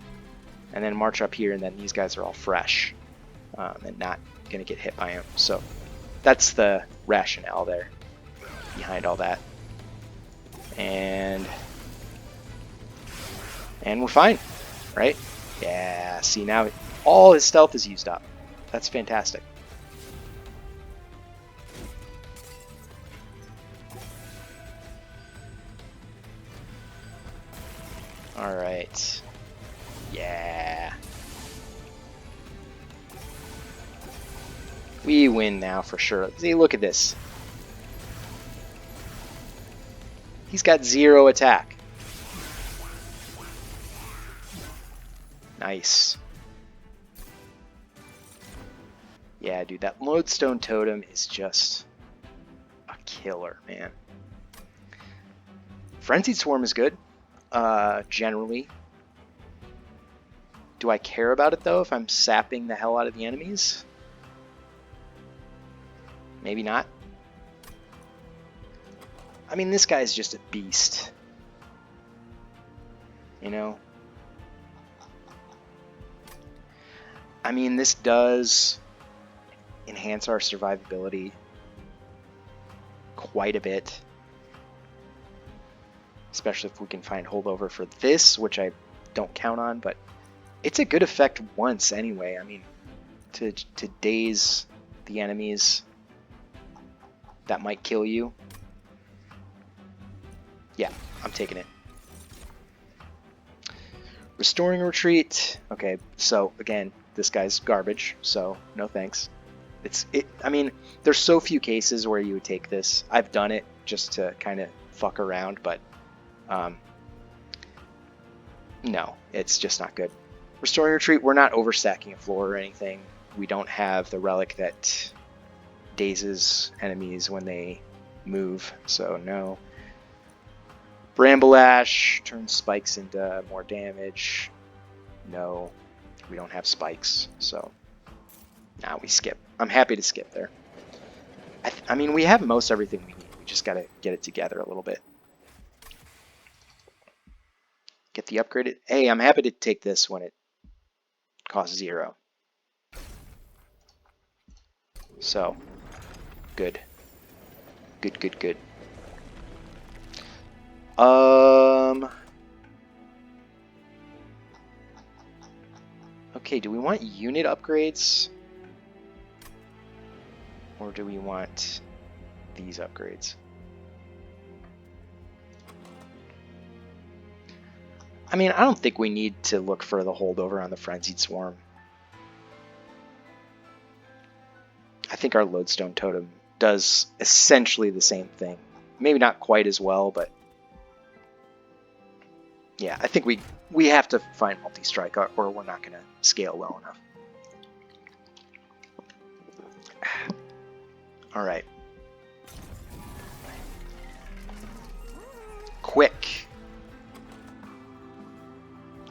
and then march up here, and then these guys are all fresh and not gonna get hit by him. So that's the rationale there behind all that. And we're fine, right? Yeah, see, now all his stealth is used up. That's fantastic. All right. Yeah. We win now for sure. See, look at this. He's got 0 attack. Nice. Yeah, dude, that Lodestone Totem is just a killer, man. Frenzied Swarm is good, generally. Do I care about it, though, if I'm sapping the hell out of the enemies? Maybe not. I mean, this guy's just a beast. You know? I mean, this does enhance our survivability quite a bit. Especially if we can find holdover for this, which I don't count on, but it's a good effect once anyway. I mean, to daze the enemies that might kill you. Yeah, I'm taking it. Restoring Retreat. Okay, so again, this guy's garbage, so no thanks. I mean, there's so few cases where you would take this. I've done it just to kind of fuck around, but no, it's just not good. Restoring Retreat, we're not overstacking a floor or anything. We don't have the relic that dazes enemies when they move, so no. Bramble Ash turns spikes into more damage. No, we don't have spikes, so now we skip. I'm happy to skip there. I mean, we have most everything we need. We just gotta get it together a little bit. Get the upgraded. Hey, I'm happy to take this when it costs 0. So, good. Good, good, good. Okay, do we want unit upgrades? Or do we want these upgrades? I mean, I don't think we need to look for the holdover on the Frenzied Swarm. I think our Lodestone Totem does essentially the same thing. Maybe not quite as well, but yeah, I think we have to find multi-strike or we're not going to scale well enough. All right. Quick.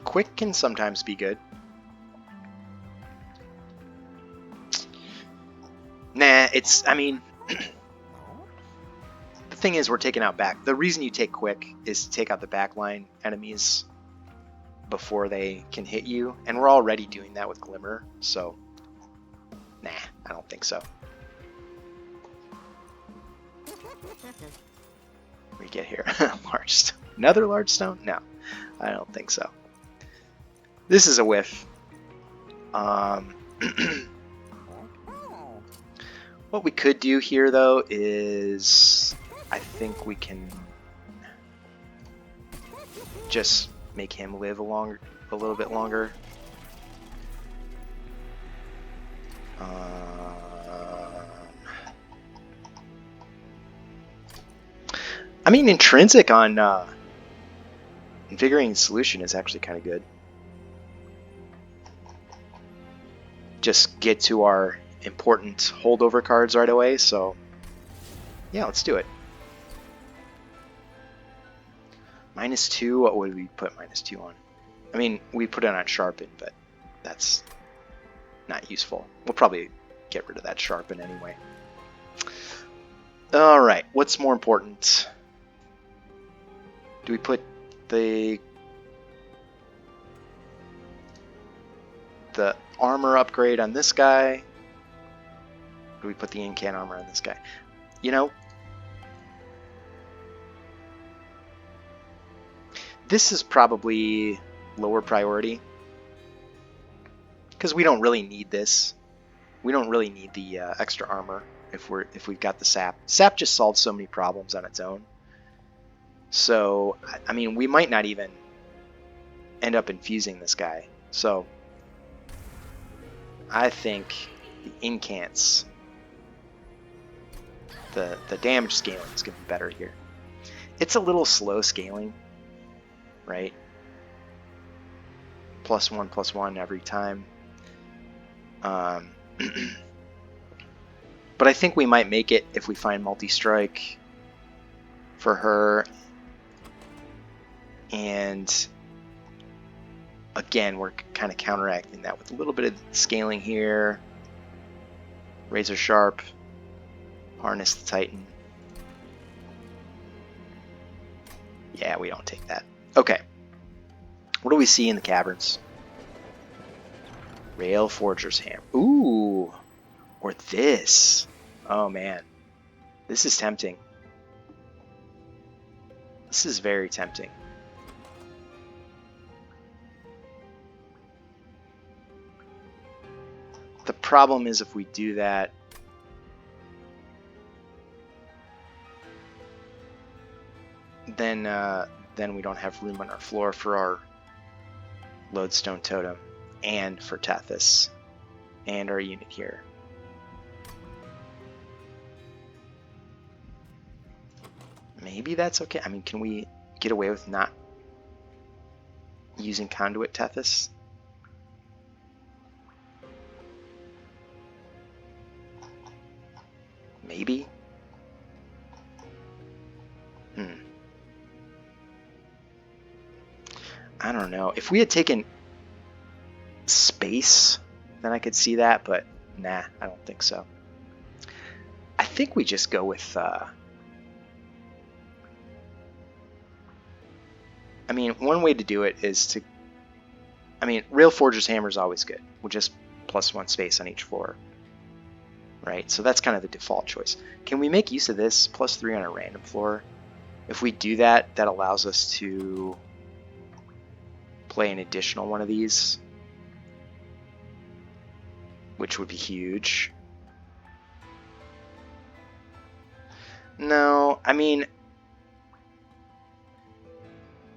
Quick can sometimes be good. Nah, I mean, the thing is we're taking out back. The reason you take quick is to take out the backline enemies before they can hit you, and we're already doing that with Glimmer, so nah, I don't think so. We get here. Large stone. Another large stone? No, I don't think so. This is a whiff. What we could do here, though, is I think we can just make him live a little bit longer. I mean, intrinsic on Invigorating Solution is actually kind of good. Just get to our important holdover cards right away, so yeah, let's do it. -2, what would we put -2 on? I mean, we put it on Sharpen, but that's not useful. We'll probably get rid of that Sharpen anyway. Alright, what's more important? Do we put the armor upgrade on this guy? Do we put the incant armor on this guy? You know, this is probably lower priority because we don't really need this. We don't really need the extra armor if we've got the sap. Sap just solves so many problems on its own. So I mean, we might not even end up infusing this guy. So I think the incants, the damage scaling is going to be better here. It's a little slow scaling, right? +1/+1 every time. But I think we might make it if we find multi-strike for her. And again, we're kind of counteracting that with a little bit of scaling here. Razor Sharp, Harness the Titan. Yeah, we don't take that. Okay. What do we see in the caverns? Rail Forger's Hammer. Ooh! Or this. Oh man. This is tempting. This is very tempting. The problem is if we do that, then we don't have room on our floor for our Lodestone Totem and for Tethys and our unit here. Maybe that's okay. I mean, can we get away with not using Conduit Tethys? Maybe. I don't know. If we had taken space, then I could see that, but nah, I don't think so. I think we just go with I mean, one way to do it is to, I mean, Rail Forger's Hammer is always good. We'll just +1 space on each floor. Right, so that's kind of the default choice. Can we make use of this +3 on a random floor? If we do that, that allows us to play an additional one of these, which would be huge. No, I mean,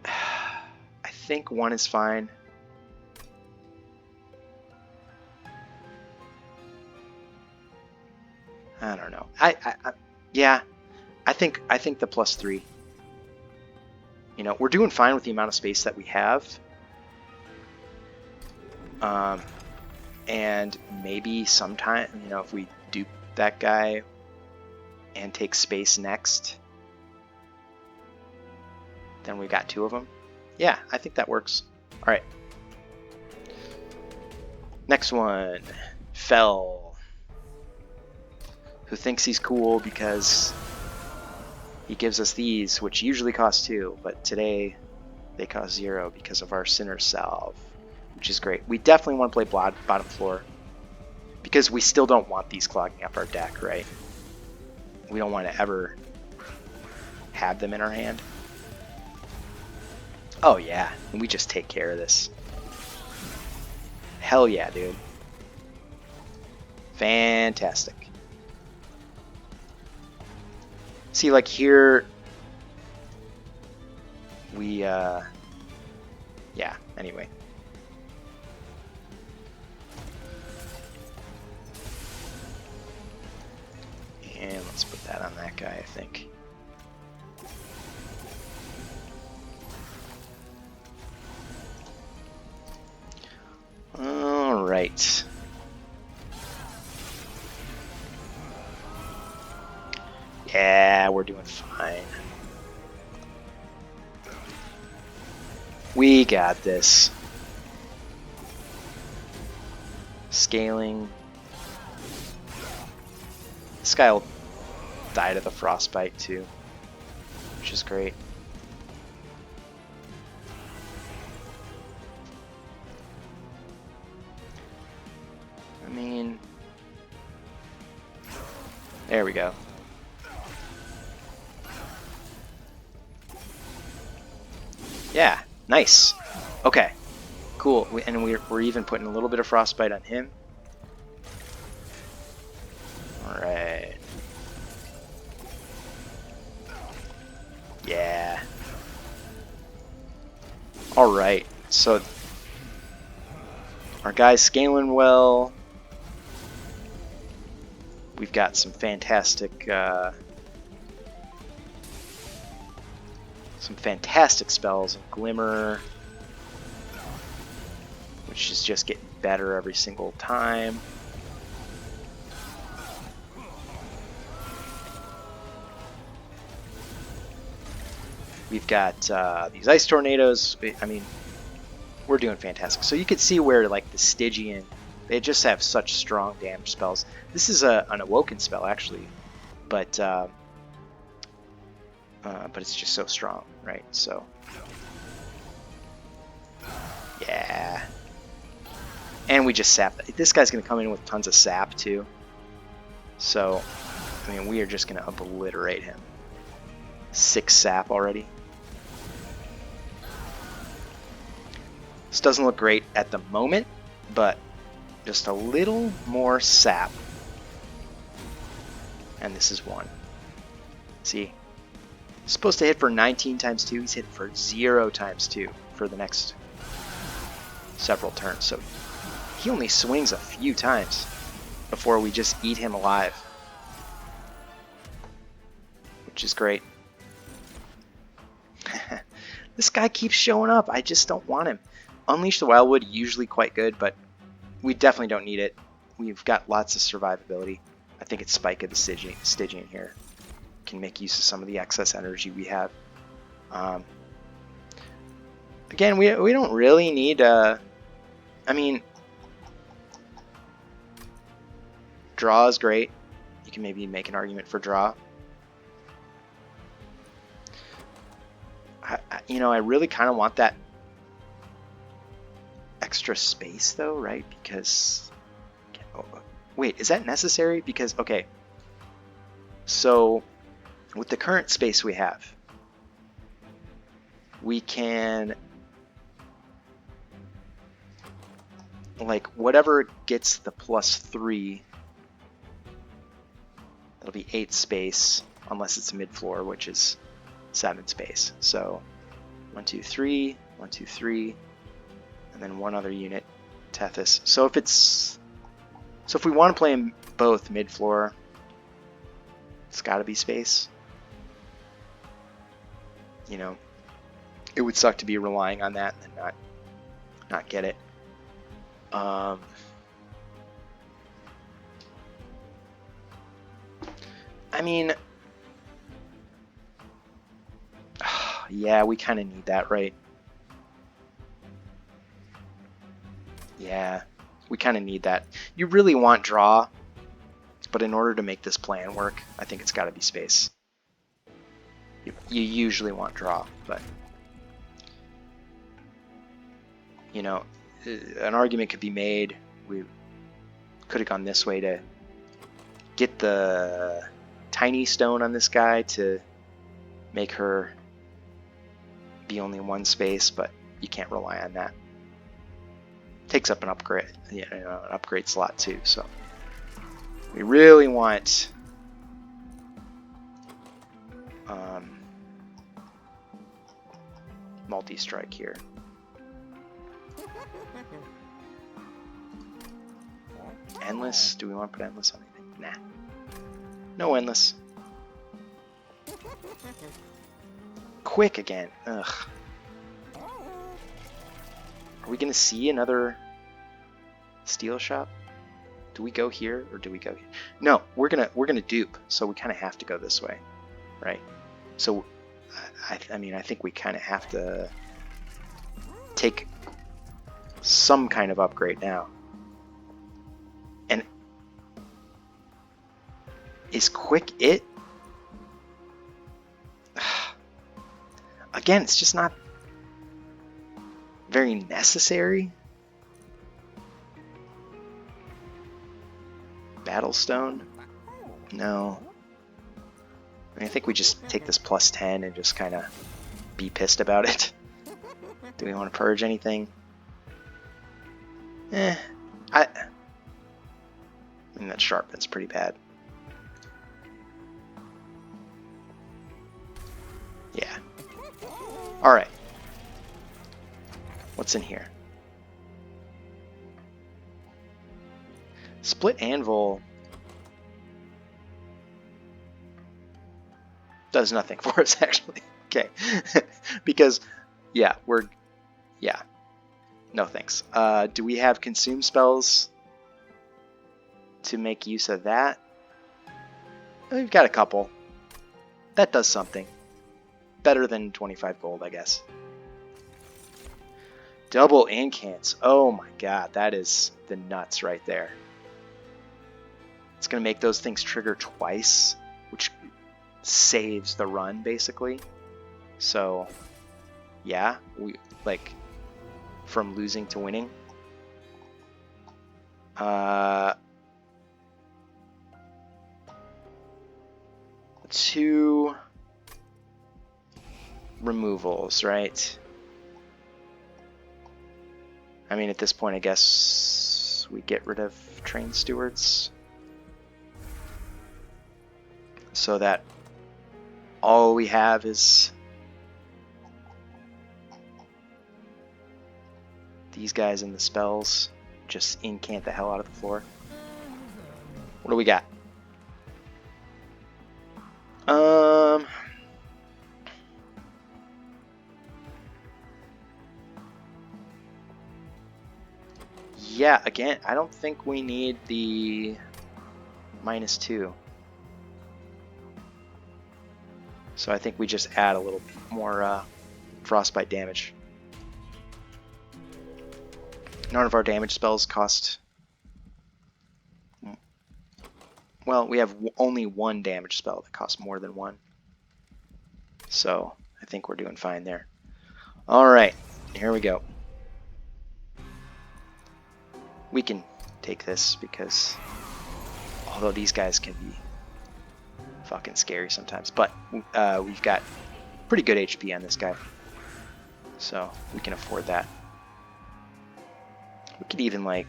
I think one is fine. I don't know. Yeah, I think the +3. You know, we're doing fine with the amount of space that we have. And maybe sometime, you know, if we dupe that guy and take space next, then we got 2 of them. Yeah, I think that works. All right. Next one, Fell, who thinks he's cool because he gives us these, which usually cost 2, but today they cost 0 because of our Sinner Salve, which is great. We definitely want to play bottom floor because we still don't want these clogging up our deck, right? We don't want to ever have them in our hand. Oh yeah, and we just take care of this. Hell yeah, dude. Fantastic. See, like here, we, yeah, anyway. And let's put that on that guy, I think. All right. Yeah, we're doing fine. We got this. Scaling. This guy will die to the frostbite too, which is great. I mean, there we go. Yeah, nice. Okay, cool. And we're even putting a little bit of frostbite on him. All right. Yeah. All right. So our guy's scaling well. We've got some fantastic spells of Glimmer, which is just getting better every single time. We've got these ice tornadoes. I mean, we're doing fantastic. So you can see where like the Stygian, they just have such strong damage spells. This is an Awoken spell actually, but it's just so strong, right? So yeah, and we just sap. This guy's gonna come in with tons of sap too. So I mean, we are just gonna obliterate him. 6 sap already. This doesn't look great at the moment, but just a little more sap. And this is 1. See? He's supposed to hit for 19 times 2. He's hitting for 0 times 2 for the next several turns. So he only swings a few times before we just eat him alive. Which is great. This guy keeps showing up. I just don't want him. Unleash the Wildwood, usually quite good, but we definitely don't need it. We've got lots of survivability. I think it's Spike of the Stygian here. Can make use of some of the excess energy we have. Again, we don't really need... I mean, draw is great. You can maybe make an argument for draw. You know, I really kind of want that extra space though, right? Because, oh, wait, is that necessary? Because, okay, so with the current space we have, we can, like, whatever gets the +3, it'll be 8 space, unless it's mid-floor, which is 7 space. So 1, 2, 3, 1, 2, 3, and then one other unit, Tethys. So if we want to play them both mid-floor, it's got to be space. You know, it would suck to be relying on that and then not get it. I mean, yeah, we kind of need that, right? Yeah, we kind of need that. You really want draw, but in order to make this plan work, I think it's got to be space. You usually want draw, but you know, an argument could be made. We could have gone this way to get the tiny stone on this guy to make her be only 1 space, but you can't rely on that. Takes up an upgrade, you know, an upgrade slot too. So we really want multi-strike here. Endless? Do we want to put endless on anything? Nah. No endless. Quick again. Ugh. Are we gonna see another steel shop? Do we go here or do we go here? No, we're gonna dupe, so we kind of have to go this way, right? So, I mean, I think we kind of have to take some kind of upgrade now. And is quick it? Again, it's just not very necessary. Battlestone? No. I mean, I think we just take this +10 and just kind of be pissed about it. Do we want to purge anything? I mean, that sharpen's pretty bad. Yeah. Alright. What's in here? Split anvil does nothing for us, actually. Okay. Because, yeah, No thanks. Do we have consume spells to make use of that? We've got a couple. That does something. Better than 25 gold, I guess. Double incants. Oh my god, that is the nuts right there. It's going to make those things trigger twice, which saves the run, basically. So, yeah, we like from losing to winning. 2 removals, right? I mean, at this point, I guess we get rid of train stewards so that all we have is these guys and the spells. Just incant the hell out of the floor. What do we got? Yeah, again, I don't think we need the -2. So I think we just add a little more frostbite damage. None of our damage spells cost... Well, we have only 1 damage spell that costs more than 1. So I think we're doing fine there. Alright, here we go. We can take this because although these guys can be fucking scary sometimes, but we've got pretty good HP on this guy, so we can afford that. We could even like,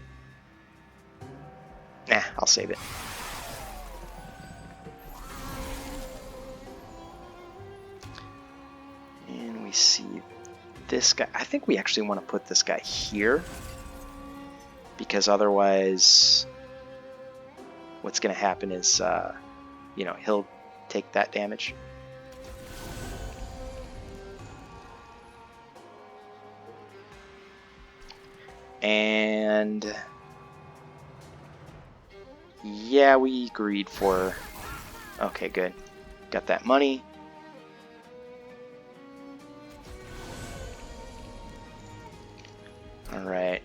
nah, I'll save it. And we see this guy. I think we actually want to put this guy here, because otherwise what's going to happen is, you know, he'll take that damage. And yeah, we agreed for... Okay, good. Got that money. Alright.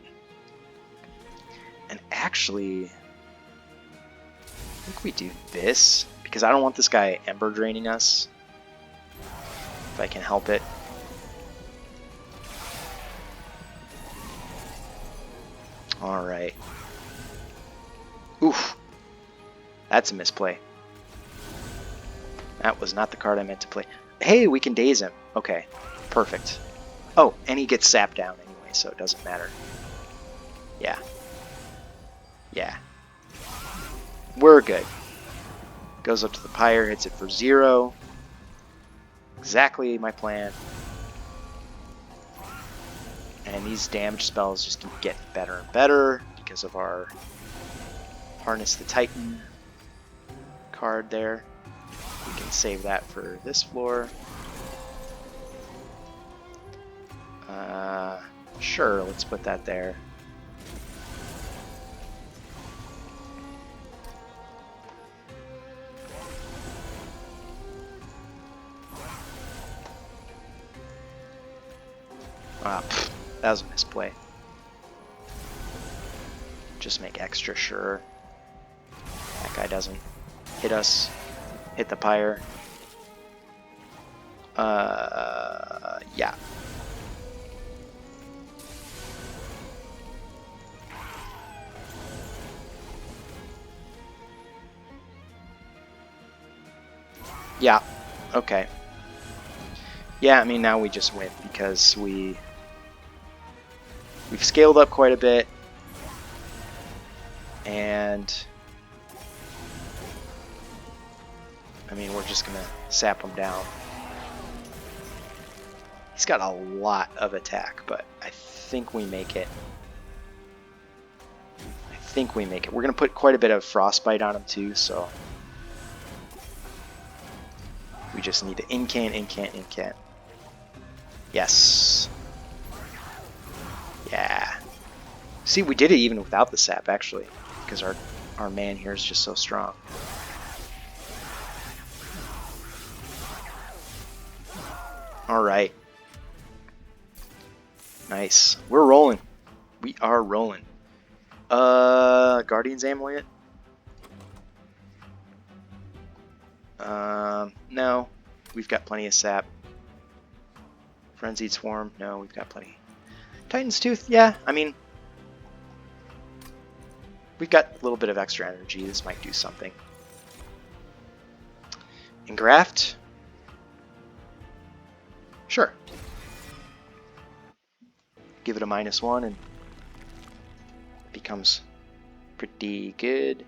And actually, I think we do this, because I don't want this guy ember draining us, if I can help it. Alright. Oof. That's a misplay. That was not the card I meant to play. Hey, we can daze him. Okay, perfect. Oh, and he gets sapped down anyway, so it doesn't matter. Yeah. Yeah. We're good. Goes up to the pyre, hits it for 0. Exactly my plan. And these damage spells just keep getting better and better because of our Harness the Titan card there. We can save that for this floor. Sure, let's put that there. Ah, that was a misplay. Just make extra sure that guy doesn't hit us, hit the pyre. Yeah. Yeah, okay. Yeah, I mean, now we just win because we've scaled up quite a bit, and I mean, we're just gonna sap him down. He's got a lot of attack, but I think we make it. I think we make it. We're gonna put quite a bit of frostbite on him too, so we just need to incant, incant, incant. Yes. Yeah. See, we did it even without the sap, actually, because our man here is just so strong. Alright. Nice. We're rolling. We are rolling. Guardian's Amulet? No. We've got plenty of sap. Frenzied Swarm? No, we've got plenty. Titan's Tooth? Yeah, I mean, we've got a little bit of extra energy. This might do something. Engraft? Sure. Give it a -1 and it becomes pretty good.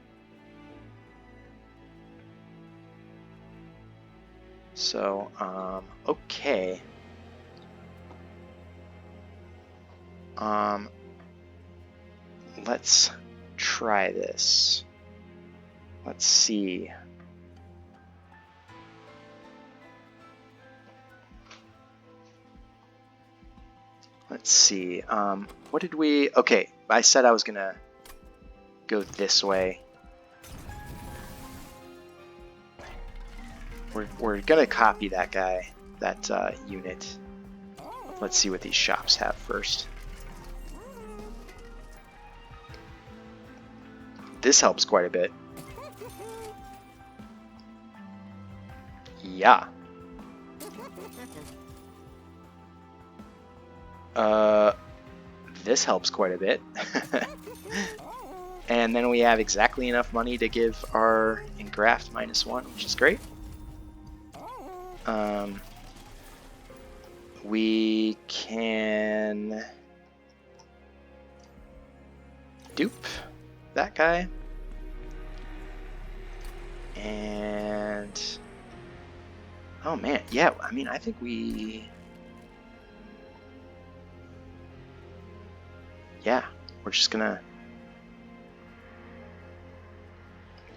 So, okay. Let's try this. Let's see. Let's see. What did we... Okay, I said I was gonna go this way. We're gonna copy that guy, that unit. Let's see what these shops have first. This helps quite a bit. Yeah. This helps quite a bit. And then we have exactly enough money to give our engraft -1, which is great. We can dupe that guy. And oh man, yeah, I mean, I think we... Yeah, we're just gonna...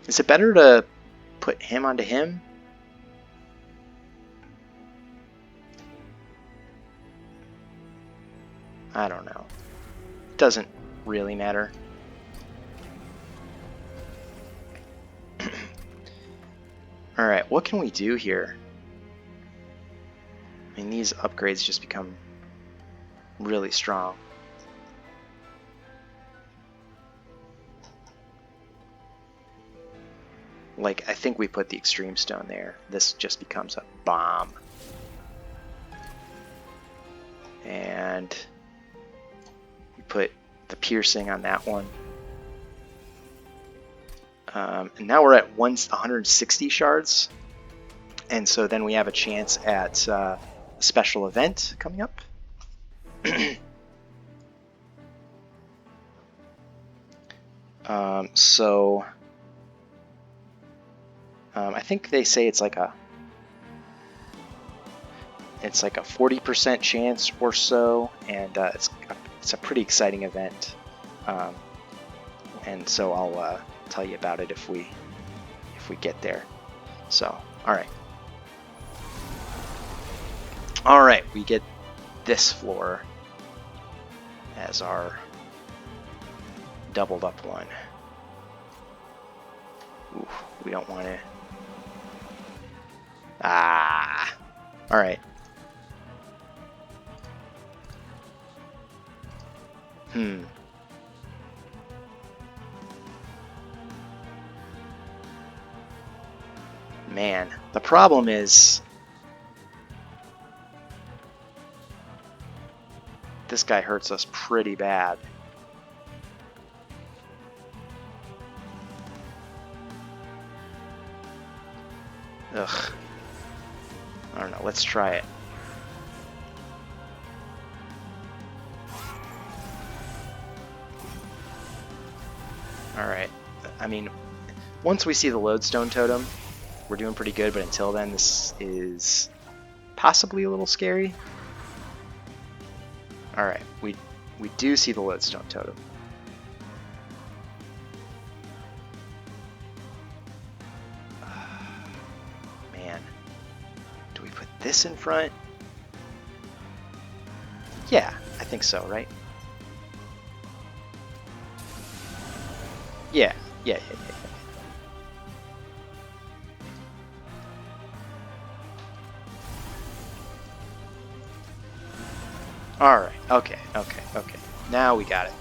Is it better to put him onto him? I don't know. Doesn't really matter. Alright, what can we do here? I mean, these upgrades just become really strong. Like, I think we put the Extreme Stone there. This just becomes a bomb. And we put the Piercing on that one. And now we're at 160 shards. And so then we have a chance at a special event coming up. I think they say it's like a 40% chance or so, and it's a pretty exciting event. And so I'll tell you about it if we get there. So, all right, we get this floor as our doubled up one. Ooh, we don't want to. All right. Man, the problem is this guy hurts us pretty bad. Ugh. I don't know, let's try it. Alright, I mean, once we see the Lodestone Totem, we're doing pretty good, but until then, this is possibly a little scary. Alright, we do see the Lodestone Totem. Man, do we put this in front? Yeah, I think so, right? Yeah, yeah, yeah, yeah. Alright, okay, okay, okay. Now we got it.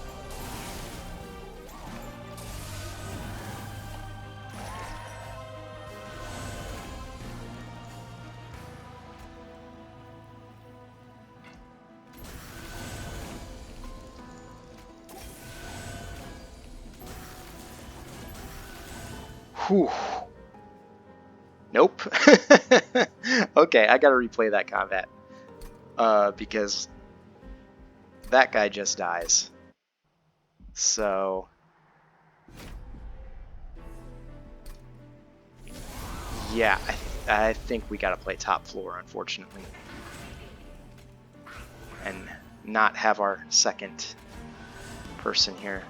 Whew. Nope. Okay, I gotta replay that combat. Because that guy just dies. So... yeah, I think we gotta play top floor, unfortunately. And not have our second person here.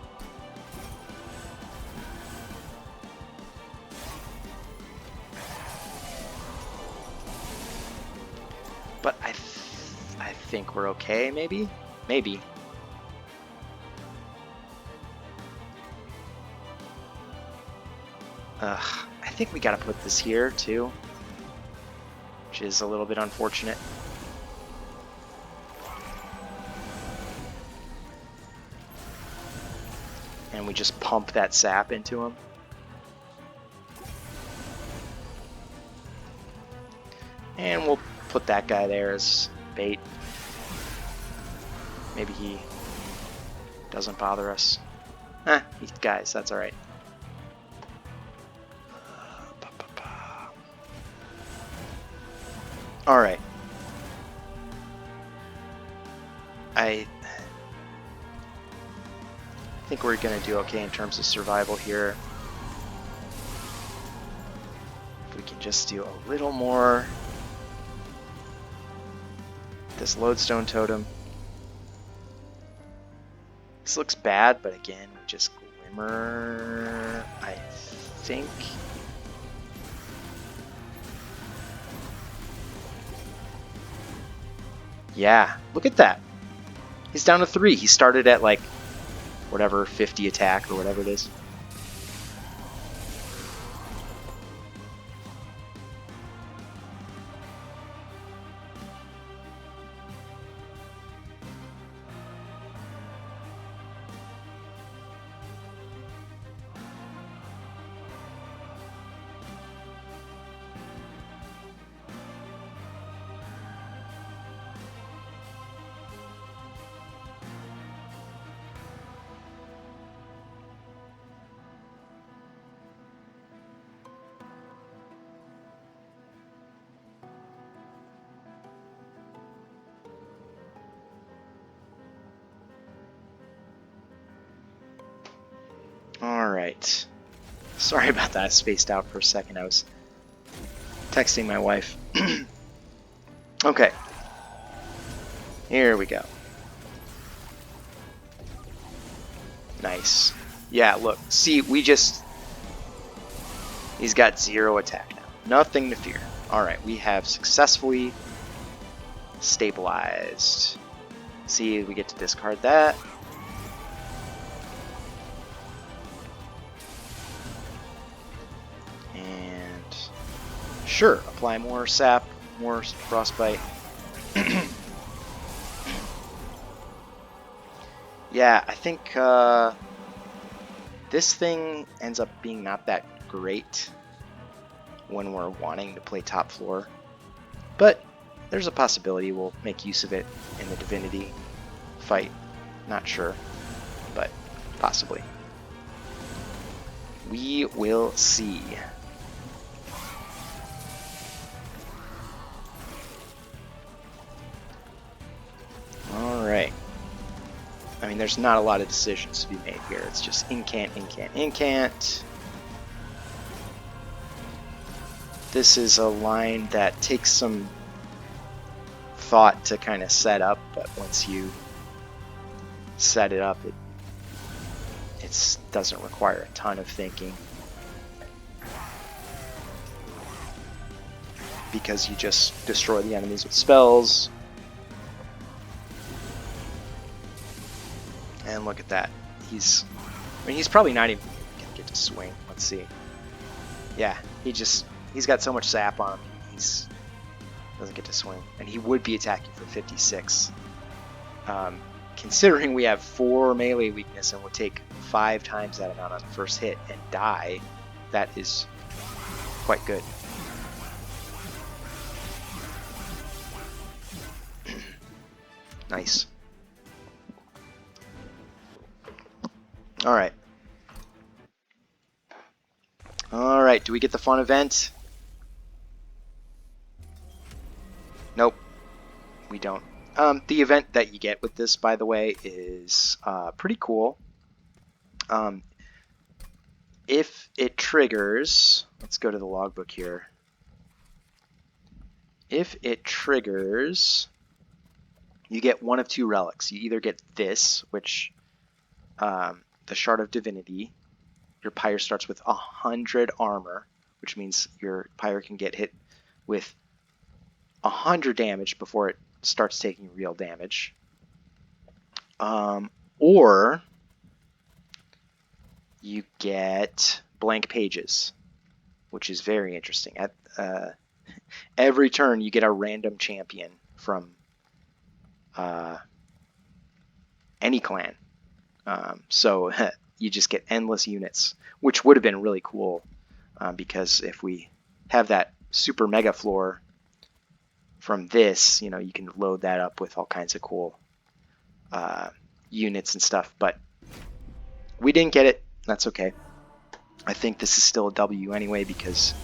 But I think we're okay, maybe? Maybe. I think we gotta put this here, too. Which is a little bit unfortunate. And we just pump that sap into him. And we'll put that guy there as bait. Maybe he doesn't bother us. Guys, that's alright. Alright. I think we're going to do okay in terms of survival here. If we can just do a little more. This lodestone totem. This looks bad, but again, we just glimmer, I think. Yeah, look at that. He's down to 3. He started at like whatever 50 attack or whatever it is. Alright. Sorry about that, I spaced out for a second. I was texting my wife. Okay. Here we go. Nice. Yeah, look. See, he's got 0 attack now. Nothing to fear. Alright, we have successfully stabilized. See, we get to discard that. Sure, apply more sap, more frostbite. Yeah, I think this thing ends up being not that great when we're wanting to play top floor. But there's a possibility we'll make use of it in the Divinity fight. Not sure, but possibly. We will see. Alright. I mean, there's not a lot of decisions to be made here. It's just incant, incant, incant. This is a line that takes some thought to kind of set up, but once you set it up, it doesn't require a ton of thinking. Because you just destroy the enemies with spells. And look at that. He's probably not even get to swing. Let's see. Yeah, he's got so much sap on him, he's doesn't get to swing. And he would be attacking for 56. Considering we have 4 melee weakness and would take 5 times that amount on the first hit and die, that is quite good. Nice. Alright. Alright, do we get the fun event? Nope. We don't. The event that you get with this, by the way, is pretty cool. If it triggers, let's go to the logbook here. If it triggers, you get one of 2 relics. You either get this, which, the Shard of Divinity. Your pyre starts with 100 armor, which means your pyre can get hit with 100 damage before it starts taking real damage. Or you get blank pages, which is very interesting. At every turn, you get a random champion from any clan. So you just get endless units, which would have been really cool, because if we have that super mega floor from this, you know, you can load that up with all kinds of cool units and stuff. But we didn't get it. That's okay. I think this is still a W anyway, because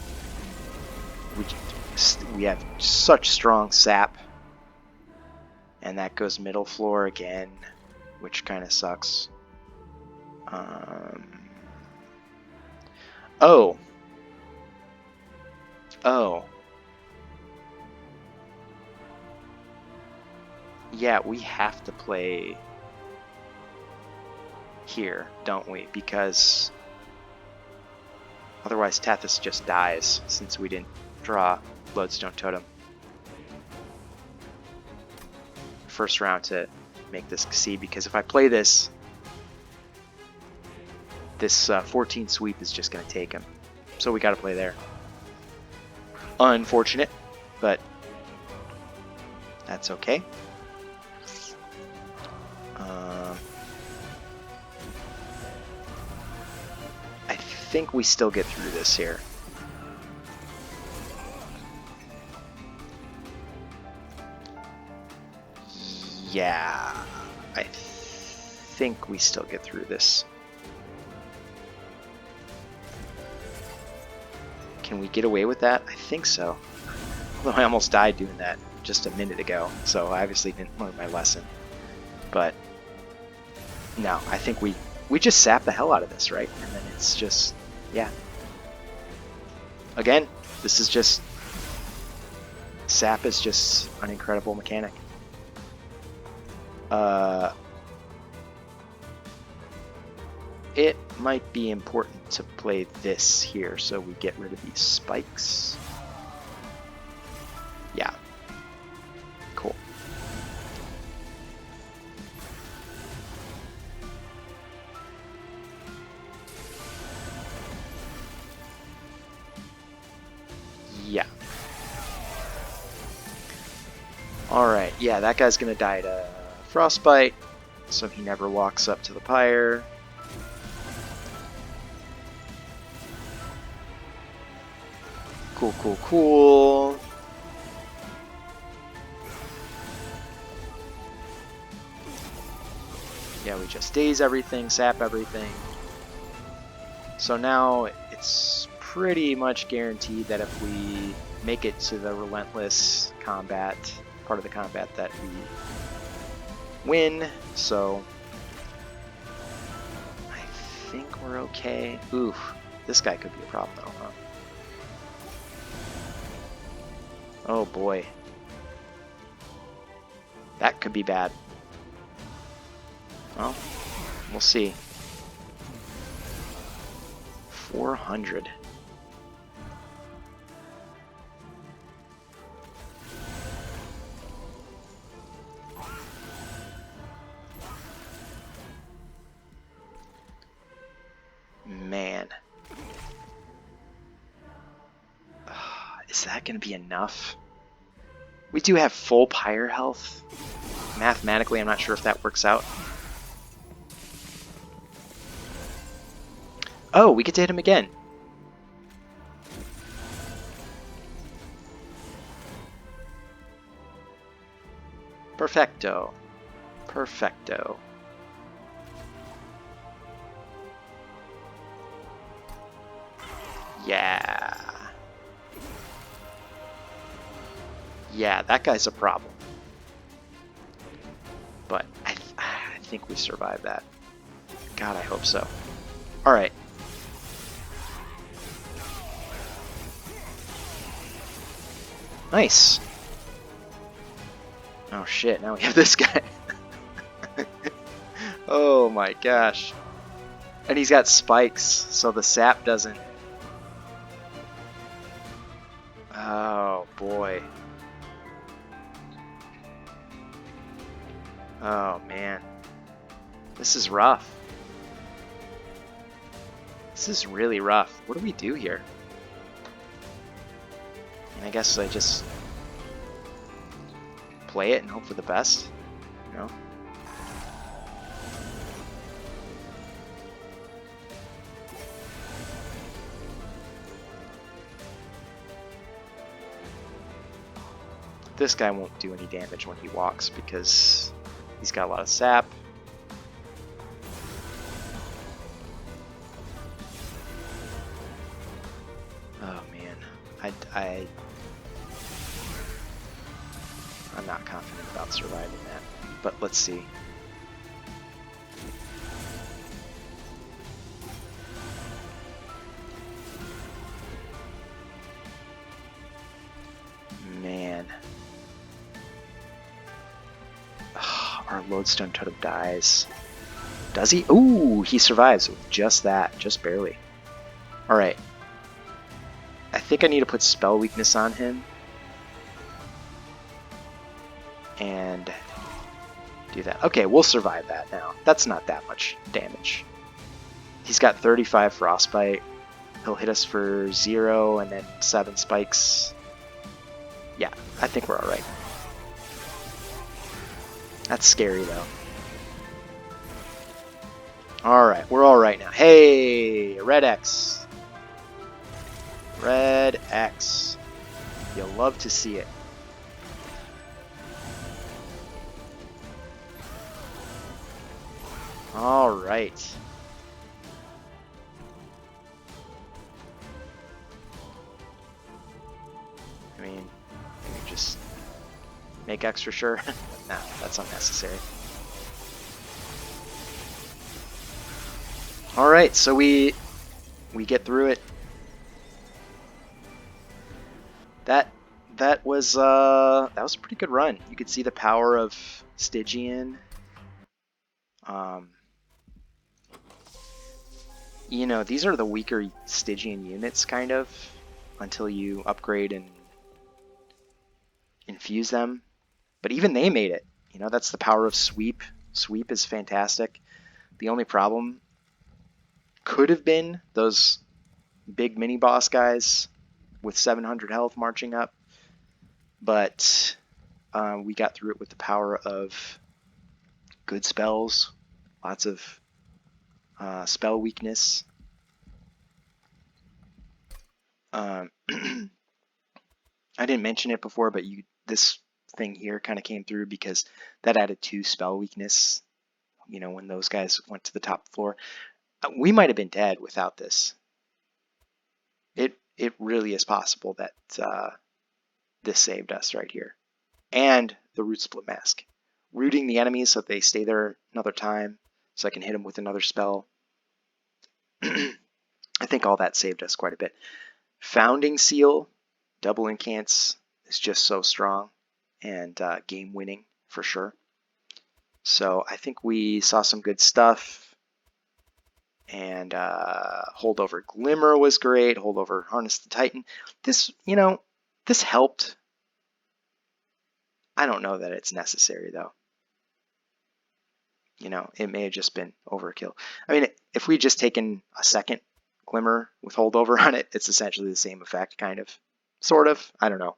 we have such strong sap. And that goes middle floor again, which kind of sucks. Oh. Yeah, we have to play here, don't we? Because otherwise Tathys just dies, since we didn't draw Lodestone Totem first round to make this succeed. Because if I play this 14 sweep is just going to take him. So we got to play there. Unfortunate, but that's okay. I think we still get through this here. Yeah, I think we still get through this. Can we get away with that? I think so. Although I almost died doing that just a minute ago, so I obviously didn't learn my lesson. But no, I think we just sap the hell out of this, right? And then it's just, yeah. Again, this is just, sap is just an incredible mechanic. It might be important to play this here so we get rid of these spikes. Yeah. Cool. Yeah. Alright, yeah, that guy's gonna die to Frostbite, so he never walks up to the pyre. Cool, cool, cool. Yeah, we just daze everything, sap everything. So now it's pretty much guaranteed that if we make it to the relentless combat, part of the combat, that we win. So I think we're okay. Oof, this guy could be a problem though, huh? Oh boy. That could be bad. Well, we'll see. 400. Man. Is that going to be enough? We do have full pyre health. Mathematically, I'm not sure if that works out. Oh, we get to hit him again. Perfecto. Perfecto. Yeah. Yeah, that guy's a problem. But I think we survived that. God, I hope so. Alright. Nice. Oh shit, now we have this guy. Oh my gosh. And he's got spikes, so the sap doesn't... Oh boy. Oh man. This is rough. This is really rough. What do we do here? And I guess I just play it and hope for the best, you know? This guy won't do any damage when he walks because he's got a lot of sap. Oh man, I'm not confident about surviving that, but let's see. Man. Our lodestone totem dies. Does he? Ooh, he survives with just that, just barely. Alright. I think I need to put spell weakness on him. And do that. Okay, we'll survive that now. That's not that much damage. He's got 35 frostbite. He'll hit us for 0 and then 7 spikes. Yeah, I think we're alright. That's scary though. Alright, we're alright now. Hey, red X. Red X. You'll love to see it. Alright. I mean, just make extra sure. Nah, that's unnecessary. Alright, so we get through it. That was a pretty good run. You could see the power of Stygian. You know, these are the weaker Stygian units, kind of, until you upgrade and infuse them. But even they made it. You know, that's the power of Sweep. Sweep is fantastic. The only problem could have been those big mini-boss guys with 700 health marching up. But we got through it with the power of good spells, lots of spell weakness. I didn't mention it before, but this thing here kind of came through because that added 2 spell weakness. You know, when those guys went to the top floor, we might have been dead without this. It really is possible that this saved us right here. And the root split mask, rooting the enemies so that they stay there another time, so I can hit them with another spell. I think all that saved us quite a bit. Founding Seal, double incants, is just so strong and game winning for sure. So I think we saw some good stuff. And Holdover Glimmer was great. Holdover Harness the Titan. This, you know, this helped. I don't know that it's necessary though. You know, it may have just been overkill. I mean, if we'd just taken a second Glimmer with Holdover on it, it's essentially the same effect, kind of. Sort of. I don't know.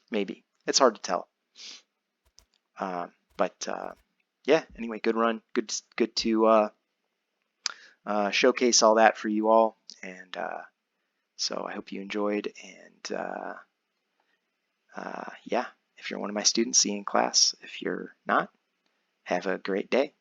Maybe. It's hard to tell. But yeah, anyway, good run. Good to showcase all that for you all. And so I hope you enjoyed. And yeah, if you're one of my students, see you in class. If you're not, have a great day.